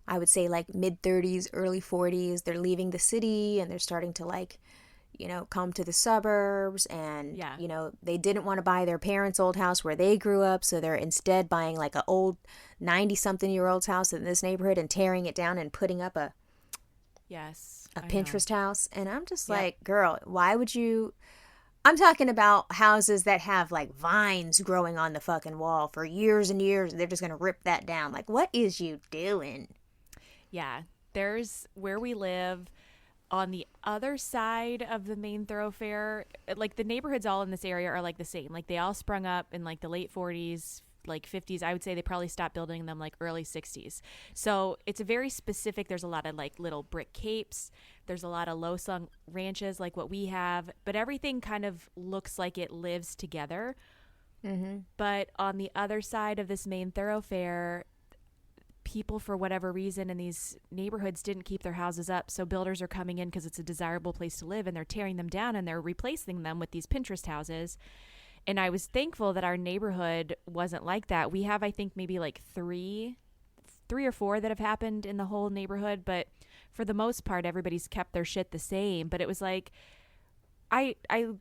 I would say like mid-30s, early 40s, they're leaving the city and they're starting to like, come to the suburbs, and, they didn't want to buy their parents' old house where they grew up. So they're instead buying like an old 90-something-year-old's house in this neighborhood and tearing it down and putting up a Pinterest house. And I'm just like, girl, why would you... I'm talking about houses that have like vines growing on the fucking wall for years and years. They're just going to rip that down. Like, what is you doing? Yeah. There's where we live. on the other side of the main thoroughfare, like the neighborhoods all in this area are like the same. Like they all sprung up in like the late 40s, like 50s. I would say they probably stopped building them like early 60s. So it's a very specific, there's a lot of like little brick capes. There's a lot of low slung ranches like what we have, but everything kind of looks like it lives together. Mm-hmm. But on the other side of this main thoroughfare, people, for whatever reason, in these neighborhoods didn't keep their houses up. So builders are coming in because it's a desirable place to live, and they're tearing them down and they're replacing them with these Pinterest houses. And I was thankful that our neighborhood wasn't like that. We have, I think, maybe like three or four that have happened in the whole neighborhood. But for the most part, everybody's kept their shit the same. But it was like, I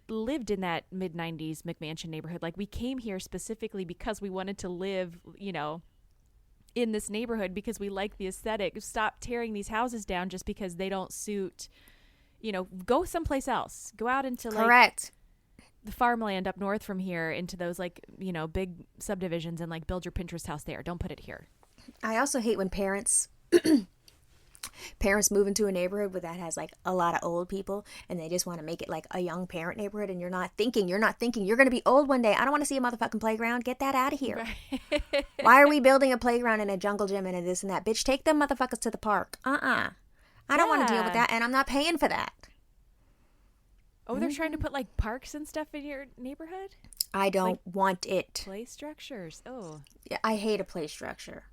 lived in that mid-90s McMansion neighborhood. Like we came here specifically because we wanted to live, you know, in this neighborhood because we like the aesthetic. Stop tearing these houses down just because they don't suit, you know, go someplace else. Go out into like Correct. the farmland up north from here into those like, you know, big subdivisions and like build your Pinterest house there. Don't put it here. I also hate when parents move into a neighborhood where that has like a lot of old people and they just want to make it like a young parent neighborhood, and you're not thinking you're going to be old one day. I don't want to see a motherfucking playground. Get that out of here. Right. Why are we building a playground and a jungle gym and a this and that? Bitch, take them motherfuckers to the park. I don't want to deal with Yeah. that, and I'm not paying for that. Oh, they're trying to put like parks and stuff in your neighborhood? I don't want it. Play structures. Oh. Yeah, I hate a play structure.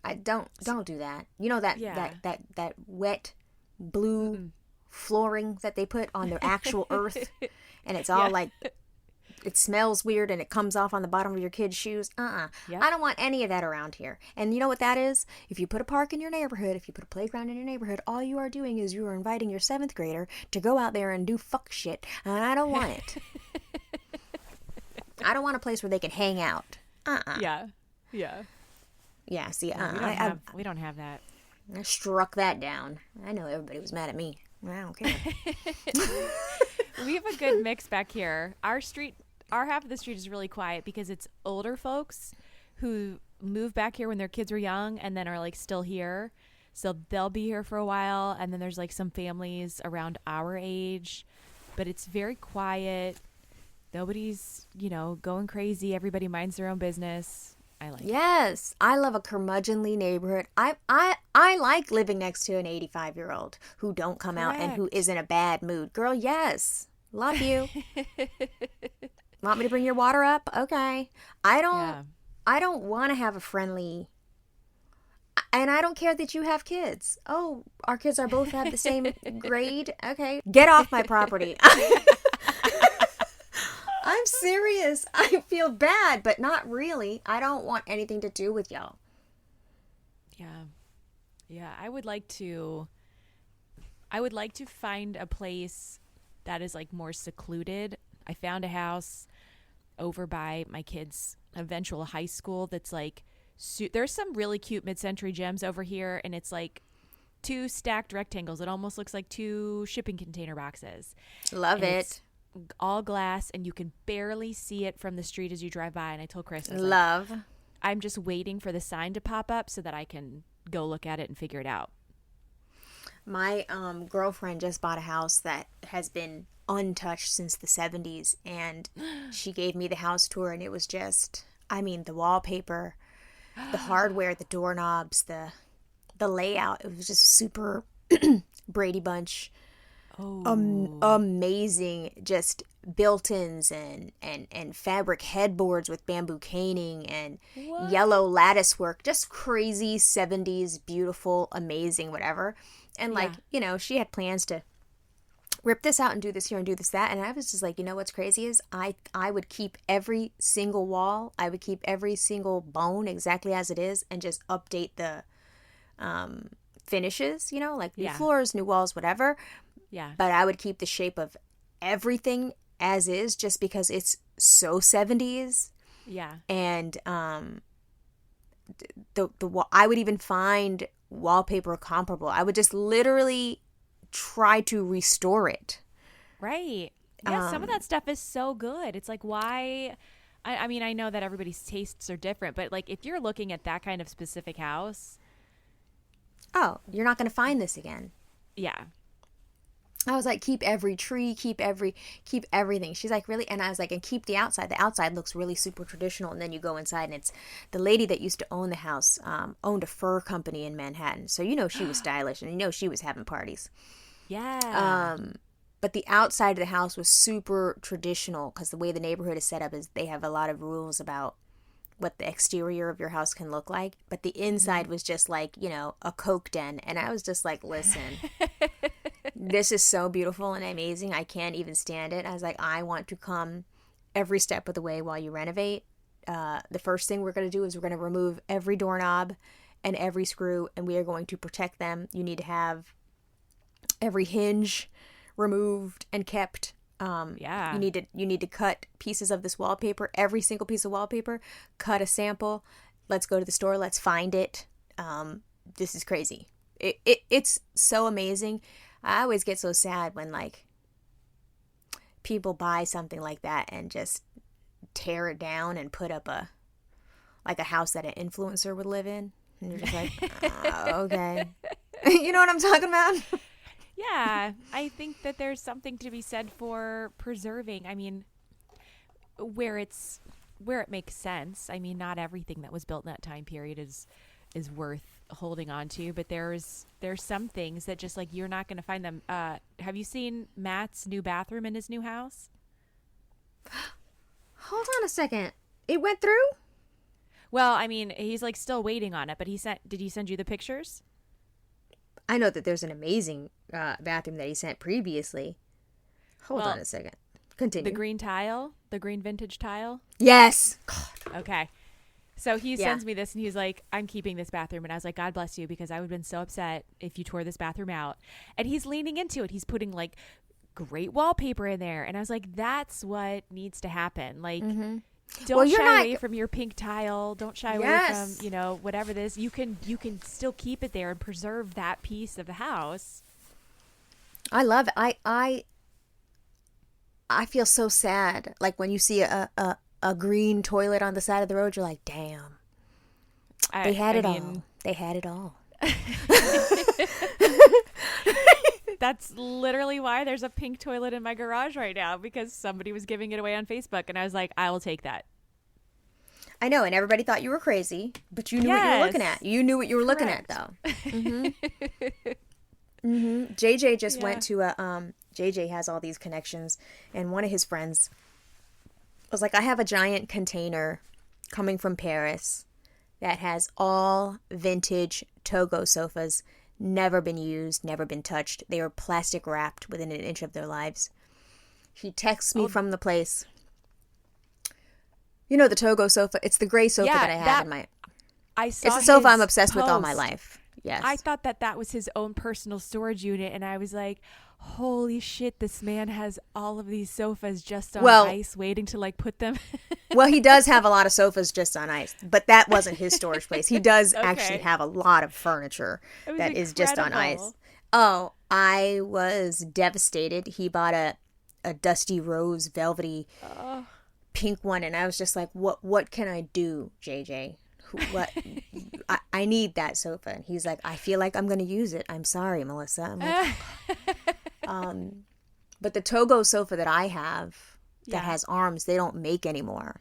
I don't do that. You know that Yeah. that wet blue flooring that they put on the actual earth, and it's all Yeah. like it smells weird and it comes off on the bottom of your kids' shoes. Yep. I don't want any of that around here. And you know what that is? If you put a park in your neighborhood, if you put a playground in your neighborhood, all you are doing is you are inviting your 7th grader to go out there and do fuck shit, and I don't want it. I don't want a place where they can hang out. Yeah. Yeah. Yeah, see, We don't have that. I struck that down. I know everybody was mad at me. I don't care. We have a good mix back here. Our half of the street is really quiet because it's older folks who moved back here when their kids were young and then are like still here. So they'll be here for a while. And then there's like some families around our age, but it's very quiet. Nobody's, you know, going crazy. Everybody minds their own business. I like it. Yes, I love a curmudgeonly neighborhood. I like living next to an 85-year-old who don't come out and who Correct. is in a bad mood. Girl, yes. Love you. Want me to bring your water up? Okay. I don't want to have a friendly, and I don't care that you have kids. Oh, our kids are both have the same grade. Okay. Get off my property. I'm serious. I feel bad, but not really. I don't want anything to do with y'all. Yeah. Yeah, I would like to find a place that is like more secluded. I found a house over by my kids' eventual high school that's like there's some really cute mid-century gems over here, and it's like 2 stacked rectangles. It almost looks like 2 shipping container boxes. Love And it. it's all glass, and you can barely see it from the street as you drive by. And I told Chris, I was like, Love. I'm just waiting for the sign to pop up so that I can go look at it and figure it out. My girlfriend just bought a house that has been untouched since the 70s, and she gave me the house tour, and it was just, I mean, the wallpaper, the hardware, the doorknobs, the layout, it was just super Brady Bunch. Oh, Amazing, just built-ins and fabric headboards with bamboo caning and What? yellow lattice work, just crazy 70s, beautiful, amazing, whatever. And like, Yeah. you know, she had plans to rip this out and do this here and do this that, and I was just like, you know what's crazy is I would keep every single wall, I would keep every single bone exactly as it is, and just update the finishes, you know, like new Yeah. floors, new walls, whatever. yeah. But I would keep the shape of everything as is, just because it's so 70s. Yeah. And I would even find wallpaper comparable. I would just literally try to restore it. Right. Yeah, some of that stuff is so good. It's like, why? I mean, I know that everybody's tastes are different, but like if you're looking at that kind of specific house, Oh, you're not going to find this again. yeah. I was like, keep every tree, keep everything. She's like, really? And I was like, and keep the outside. The outside looks really super traditional. And then you go inside, and it's the lady that used to own the house, owned a fur company in Manhattan. So, she was stylish, and she was having parties. Yeah. But the outside of the house was super traditional because the way the neighborhood is set up is they have a lot of rules about what the exterior of your house can look like. But the inside was just like, a Coke den. And I was just like, listen. This is so beautiful and amazing. I can't even stand it. I was like, I want to come every step of the way while you renovate. The first thing we're going to do is we're going to remove every doorknob and every screw, and we are going to protect them. You need to have every hinge removed and kept. Yeah. You need to cut pieces of this wallpaper, every single piece of wallpaper, cut a sample. Let's go to the store. Let's find it. This is crazy. It's so amazing. I always get so sad when like people buy something like that and just tear it down and put up a house that an influencer would live in. And you're just like, okay. You know what I'm talking about? Yeah. I think that there's something to be said for preserving. I mean, where it makes sense. I mean, not everything that was built in that time period is worth holding on to, but there's some things that just like you're not going to find them. Have you seen Matt's new bathroom in his new house? Hold on a second. It went through? Well, I mean, he's like still waiting on it, but did he send you the pictures? I know that there's an amazing bathroom that he sent previously. Hold on a second. Continue. The green tile, the green vintage tile. Yes. God. Okay. So he sends me this and he's like, I'm keeping this bathroom. And I was like, God bless you, because I would have been so upset if you tore this bathroom out. And he's leaning into it. He's putting like great wallpaper in there. And I was like, that's what needs to happen. Like, don't shy away from your pink tile. Don't shy away from, whatever this. You can still keep it there and preserve that piece of the house. I love it. I feel so sad. Like when you see a green toilet on the side of the road, you're like, damn. They had it all. They had it all. That's literally why there's a pink toilet in my garage right now, because somebody was giving it away on Facebook, and I was like, I will take that. I know, and everybody thought you were crazy, but you knew what you were looking at. You knew what you were looking at, though. JJ just went to JJ has all these connections, and one of his friends was like, I have a giant container coming from Paris that has all vintage Togo sofas, never been used, never been touched. They were plastic wrapped within an inch of their lives. He texts me from the place. You know the Togo sofa? It's the gray sofa that I had in my... I saw it's a sofa I'm obsessed post. with all my life. Yes. I thought that was his own personal storage unit, and I was like, holy shit, this man has all of these sofas just on ice waiting to like put them. Well, he does have a lot of sofas just on ice, but that wasn't his storage place. He does actually have a lot of furniture that is just on ice. Oh, I was devastated. He bought a dusty rose velvety pink one, and I was just like, what can I do, JJ? What I need that sofa. And he's like, I feel like I'm going to use it. I'm sorry, Melissa. I'm like, but the Togo sofa that I have that has arms, they don't make anymore.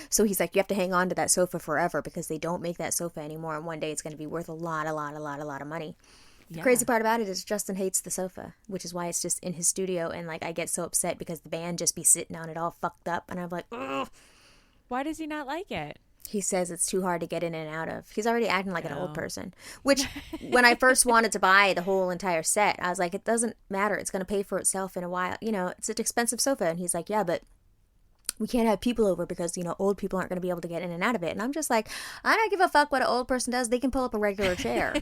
So he's like, you have to hang on to that sofa forever because they don't make that sofa anymore. And one day it's going to be worth a lot of money. The crazy part about it is Justin hates the sofa, which is why it's just in his studio. And like, I get so upset because the band just be sitting on it all fucked up. And I'm like, ugh. Why does he not like it? He says it's too hard to get in and out of. He's already acting like an old person. Which, when I first wanted to buy the whole entire set, I was like, it doesn't matter. It's going to pay for itself in a while. You know, it's an expensive sofa. And he's like, yeah, but we can't have people over because, you know, old people aren't going to be able to get in and out of it. And I'm just like, I don't give a fuck what an old person does. They can pull up a regular chair.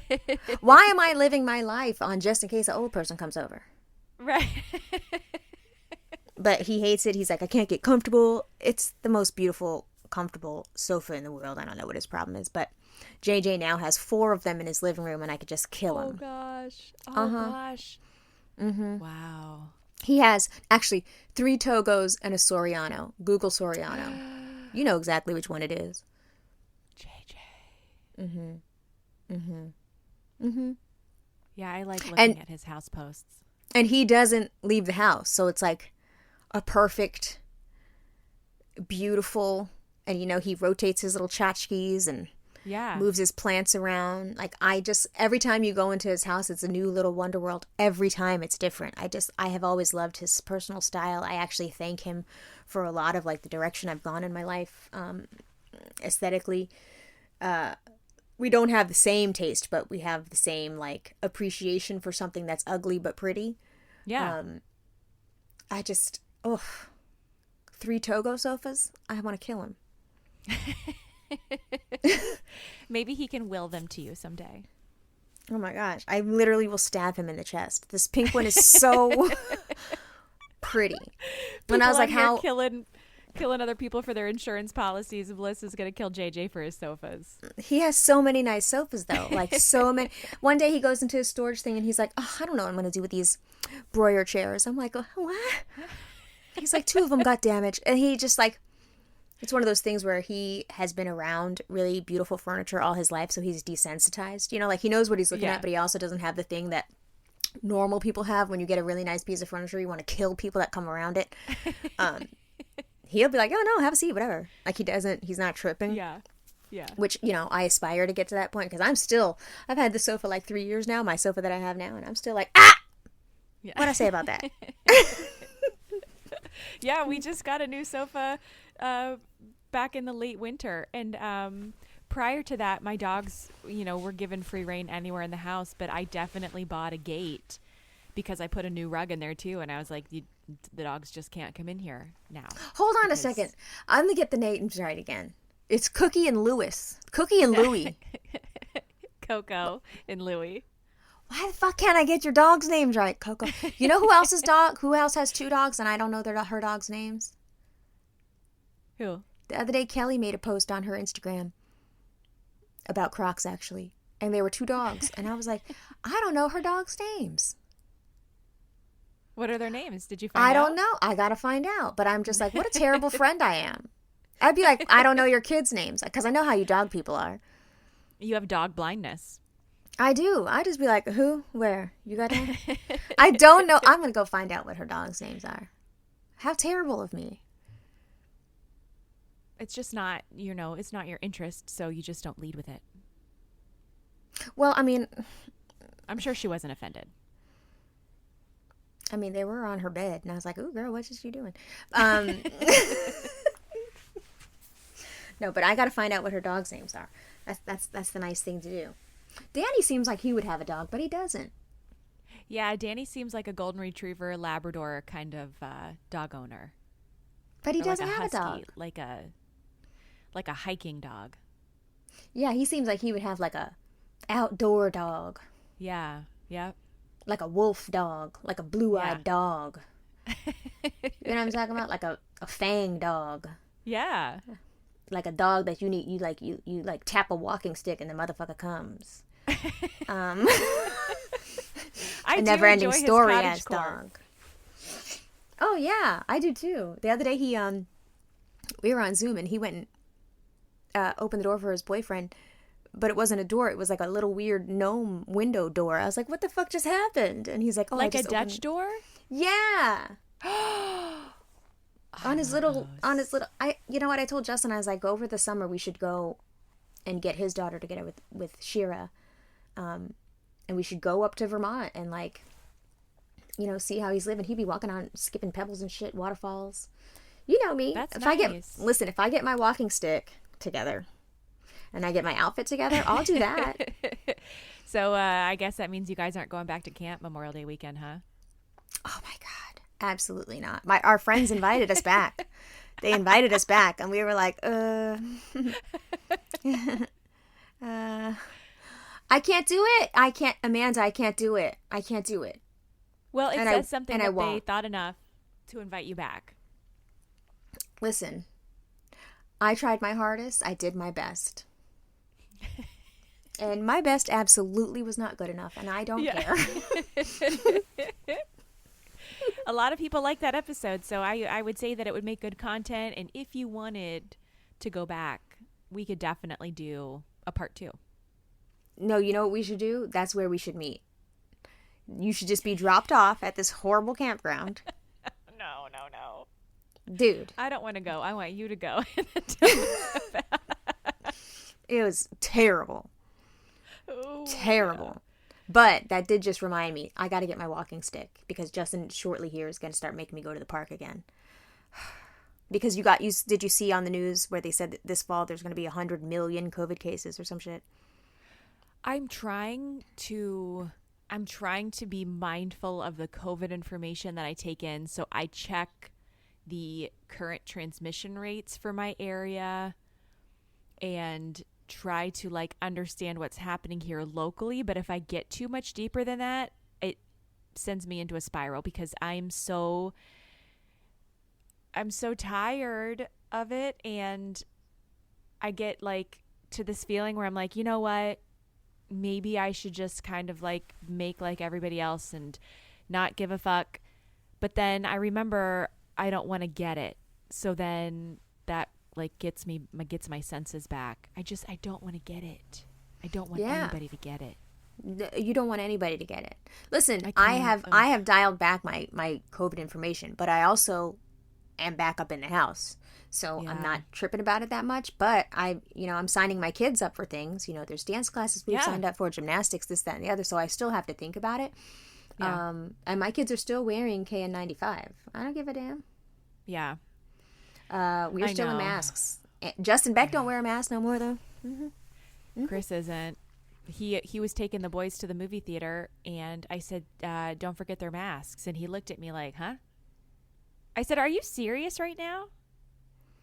Why am I living my life on just in case an old person comes over? Right. But he hates it. He's like, I can't get comfortable. It's the most beautiful, comfortable sofa in the world. I don't know what his problem is, but JJ now has 4 of them in his living room, and I could just kill him. Oh gosh. Gosh. Mm-hmm. Wow. He has actually 3 Togos and a Soriano. Google Soriano. You know exactly which one it is. JJ. Mm-hmm. Mm-hmm. Mm-hmm. Yeah, I like looking at his house posts. And he doesn't leave the house. So it's like a perfect, beautiful, and he rotates his little tchotchkes and Yeah. moves his plants around. Like, every time you go into his house, it's a new little wonder world. Every time it's different. I have always loved his personal style. I actually thank him for a lot of like the direction I've gone in my life, aesthetically. We don't have the same taste, but we have the same like appreciation for something that's ugly but pretty. Yeah. I just, oh, 3 Togo sofas. I want to kill him. Maybe he can will them to you someday. Oh my gosh. I literally will stab him in the chest. This pink one is so pretty. When I was like, how killing other people for their insurance policies, Melissa's gonna kill JJ for his sofas. he has so many nice sofas though. Like so many. One day he goes into his storage thing and he's like, oh, I don't know what I'm gonna do with these Breuer chairs. I'm like, oh, what? He's like, 2 of them got damaged. And he just like, it's one of those things where he has been around really beautiful furniture all his life, so he's desensitized. Like he knows what he's looking at, but he also doesn't have the thing that normal people have. When you get a really nice piece of furniture, you want to kill people that come around it. He'll be like, oh no, have a seat, whatever. Like he's not tripping. Yeah. Yeah. Which, I aspire to get to that point because I've had the sofa like 3 years now, my sofa that I have now, and I'm still like, Yeah. What'd I say about that? Yeah, we just got a new sofa back in the late winter. And prior to that, my dogs, were given free reign anywhere in the house. But I definitely bought a gate because I put a new rug in there, too. And I was like, the dogs just can't come in here now. Hold on a second. I'm going to get the names right again. It's Cookie and Lewis. Cookie and Louie. Coco and Louie. Why the fuck can't I get your dog's names right, Coco? You know who else's dog? Who else has 2 dogs and I don't know her dog's names? Who? The other day, Kelly made a post on her Instagram about Crocs, actually. And there were 2 dogs. And I was like, I don't know her dog's names. What are their names? Did you find out? I don't know. I got to find out. But I'm just like, what a terrible friend I am. I'd be like, I don't know your kids' names. Because I know how you dog people are. You have dog blindness. I do. I just be like, who? Where? You got one? I don't know. I'm going to go find out what her dog's names are. How terrible of me. It's just not, it's not your interest, so you just don't lead with it. Well, I mean, I'm sure she wasn't offended. They were on her bed, and I was like, ooh, girl, what's she doing? No, but I got to find out what her dog's names are. That's the nice thing to do. Danny seems like he would have a dog, but he doesn't. Yeah, Danny seems like a golden retriever, Labrador kind of dog owner. But he Or doesn't like a have husky, a dog. Like a hiking dog. Yeah, he seems like he would have like a outdoor dog. Yeah, yep. Like a wolf dog, like a blue-eyed Yeah. dog. You know what I'm talking about? Like a fang dog. Yeah. Like a dog that you tap a walking stick and the motherfucker comes. I A do never-ending enjoy his story cottage ass core. dog. Oh yeah, I do too. The other day we were on Zoom and he went and opened the door for his boyfriend, but it wasn't a door. It was like a little weird gnome window door. I was like, "What the fuck just happened?" And he's like, "Oh, Like I a just Dutch opened... door? Yeah. on his little, you know what I told Justin? I was like, over the summer we should go and get his daughter together with Shira, and we should go up to Vermont and see how he's living. He'd be walking on, skipping pebbles and shit, waterfalls. You know me. That's if nice. If I get my walking stick together and I get my outfit together, I'll do that. So I guess that means you guys aren't going back to camp Memorial Day weekend, huh? Oh my God. Absolutely not. Our friends invited us back. They invited us back and we were like, I can't do it. Amanda, I can't do it. I can't do it. Well, it And says something that they won't. thought enough to invite you back. Listen, I tried my hardest. I did my best. And my best absolutely was not good enough, and I don't care. A lot of people like that episode, so I would say that it would make good content. And if you wanted to go back, we could definitely do a part 2. No, you know what we should do? That's where we should meet. You should just be dropped off at this horrible campground. No. Dude. I don't want to go. I want you to go. It was terrible. Oh, Terrible. yeah. But that did just remind me, I got to get my walking stick because Justin shortly here is going to start making me go to the park again. Because did you see on the news where they said that this fall there's going to be 100 million COVID cases or some shit? I'm trying to be mindful of the COVID information that I take in. So I check the current transmission rates for my area and try to like understand what's happening here locally. But if I get too much deeper than that, it sends me into a spiral because I'm so tired of it. And I get like to this feeling where I'm like, you know what? Maybe I should just kind of like make like everybody else and not give a fuck. But then I remember I don't want to get it. So then that like gets my senses back. I don't want to get it. I don't want anybody to get it. You don't want anybody to get it. Listen, I have dialed back my COVID information, but I also am back up in the house. So I'm not tripping about it that much, but I'm signing my kids up for things. There's dance classes we've signed up for, gymnastics, this, that, and the other. So I still have to think about it. Yeah. And my kids are still wearing KN95. I don't give a damn. Yeah. We're still in masks. Justin Beck don't wear a mask no more though. Mm-hmm. Mm-hmm. Chris isn't. He was taking the boys to the movie theater, and I said, "Don't forget their masks." And he looked at me like, "Huh?" I said, "Are you serious right now?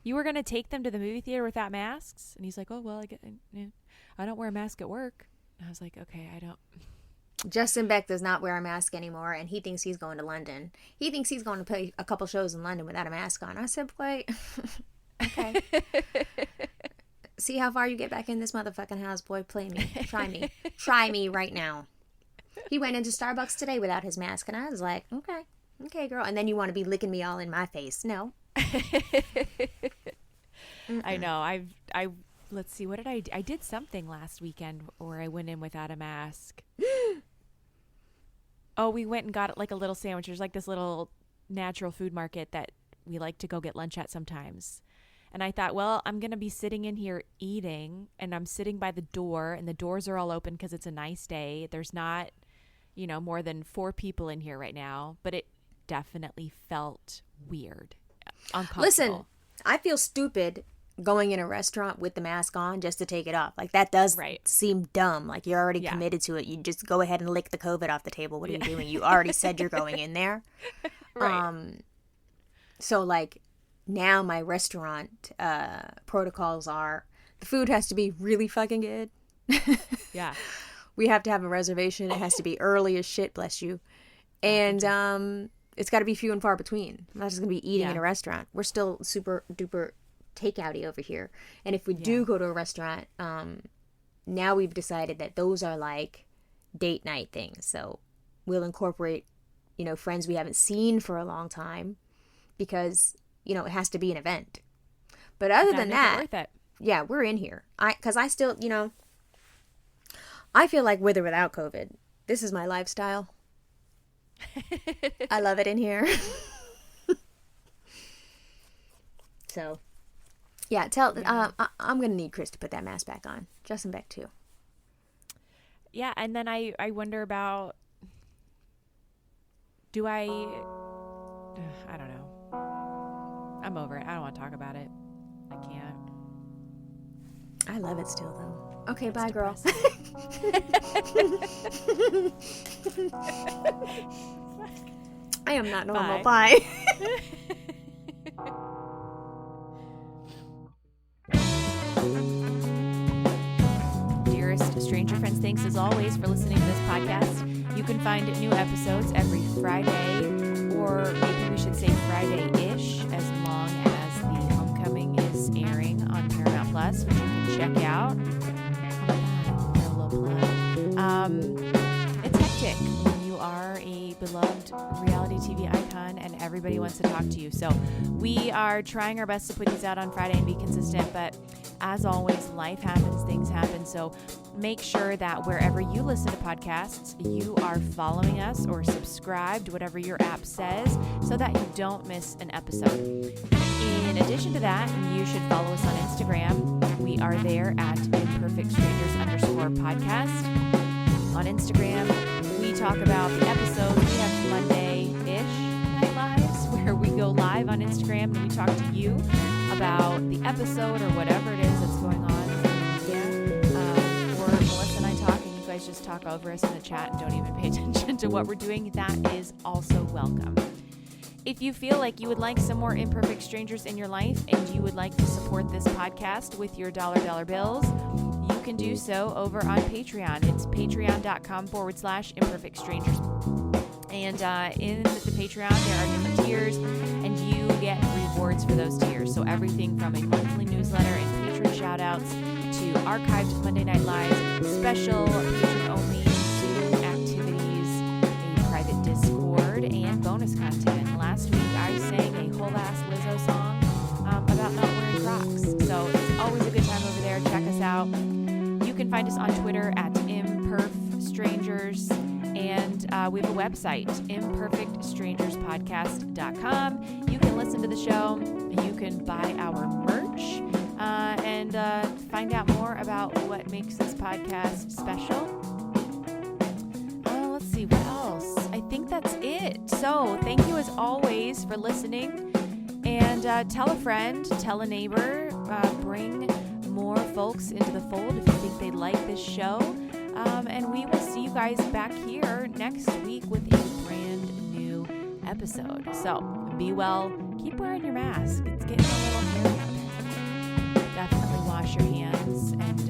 You were going to take them to the movie theater without masks?" And he's like, "Oh, well, I don't wear a mask at work." I was like, "Okay, I don't." Justin Beck does not wear a mask anymore, and he thinks he's going to London. He thinks he's going to play a couple shows in London without a mask on. I said, "Boy, okay. See how far you get back in this motherfucking house, boy. Play me. Try me. Try me right now." He went into Starbucks today without his mask, and I was like, okay, girl. And then you want to be licking me all in my face. No. I know. I let's see, what did I do? I did something last weekend where I went in without a mask. Oh, we went and got like a little sandwich. There's like this little natural food market that we like to go get lunch at sometimes. And I thought, well, I'm going to be sitting in here eating, and I'm sitting by the door, and the doors are all open because it's a nice day. There's not, more than 4 people in here right now, but it definitely felt weird. Uncomfortable. Listen, I feel stupid going in a restaurant with the mask on just to take it off. Like that does seem dumb. Like you're already committed to it. You just go ahead and lick the COVID off the table. What are you doing? You already said you're going in there. Right. So like now my restaurant protocols are the food has to be really fucking good. Yeah. We have to have a reservation. It has to be early as shit, bless you. And it's got to be few and far between. I'm not just going to be eating in a restaurant. We're still super duper takeouty over here. And if we do go to a restaurant, now we've decided that those are like date night things. So we'll incorporate, friends we haven't seen for a long time because, it has to be an event. But other than that, worth it. Yeah, we're in here. Because I still, I feel like with or without COVID, this is my lifestyle. I love it in here. So, yeah, I'm going to need Chris to put that mask back on. Justin Beck, too. Yeah, and then I wonder about, I don't know. I'm over it. I don't want to talk about it. I can't. I love it still, though. Okay, bye, girl. I am not normal. Bye. Dearest stranger friends, thanks as always for listening to this podcast. You can find new episodes every Friday, or maybe we should say Friday-ish, as long as the Homecoming is airing on Paramount Plus, which you can check out. It's hectic when you are a beloved reality TV icon and everybody wants to talk to you. So we are trying our best to put these out on Friday and be consistent, but As always, life happens, things happen. So make sure that wherever you listen to podcasts, you are following us or subscribed, whatever your app says, so that you don't miss an episode. In addition to that, you should follow us on Instagram. We are there at imperfectstrangers_podcast. On Instagram, we talk about the episodes. We have Monday-ish Night Lives, where we go live on Instagram and we talk to you about the episode or whatever it is that's going on. Or Melissa and I talk, and you guys just talk over us in the chat and don't even pay attention to what we're doing. That is also welcome. If you feel like you would like some more imperfect strangers in your life and you would like to support this podcast with your dollar bills, you can do so over on Patreon. It's patreon.com/imperfect strangers. And in the Patreon, there are different tiers, and you get rewards for those tiers. So everything from a monthly newsletter and patron shout-outs to archived Monday Night Lives, special patron-only Zoom activities, a private Discord, and bonus content. Last week, I sang a whole-ass Lizzo song about not wearing Crocs. So it's always a good time over there. Check us out. You can find us on Twitter at imperfstrangers, and we have a website, imperfectstrangerspodcast.com. You can listen to the show. You can buy our merch and find out more about what makes this podcast special. Let's see, what else? I think that's it. So thank you as always for listening. And tell a friend, tell a neighbor, bring more folks into the fold if you think they'd like this show. And we will see you guys back here next week with a brand new episode. So be well, keep wearing your mask. It's getting a little hairy out there. Definitely wash your hands and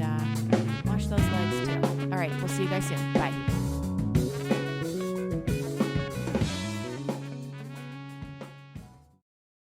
wash those legs too. All right, we'll see you guys soon. Bye.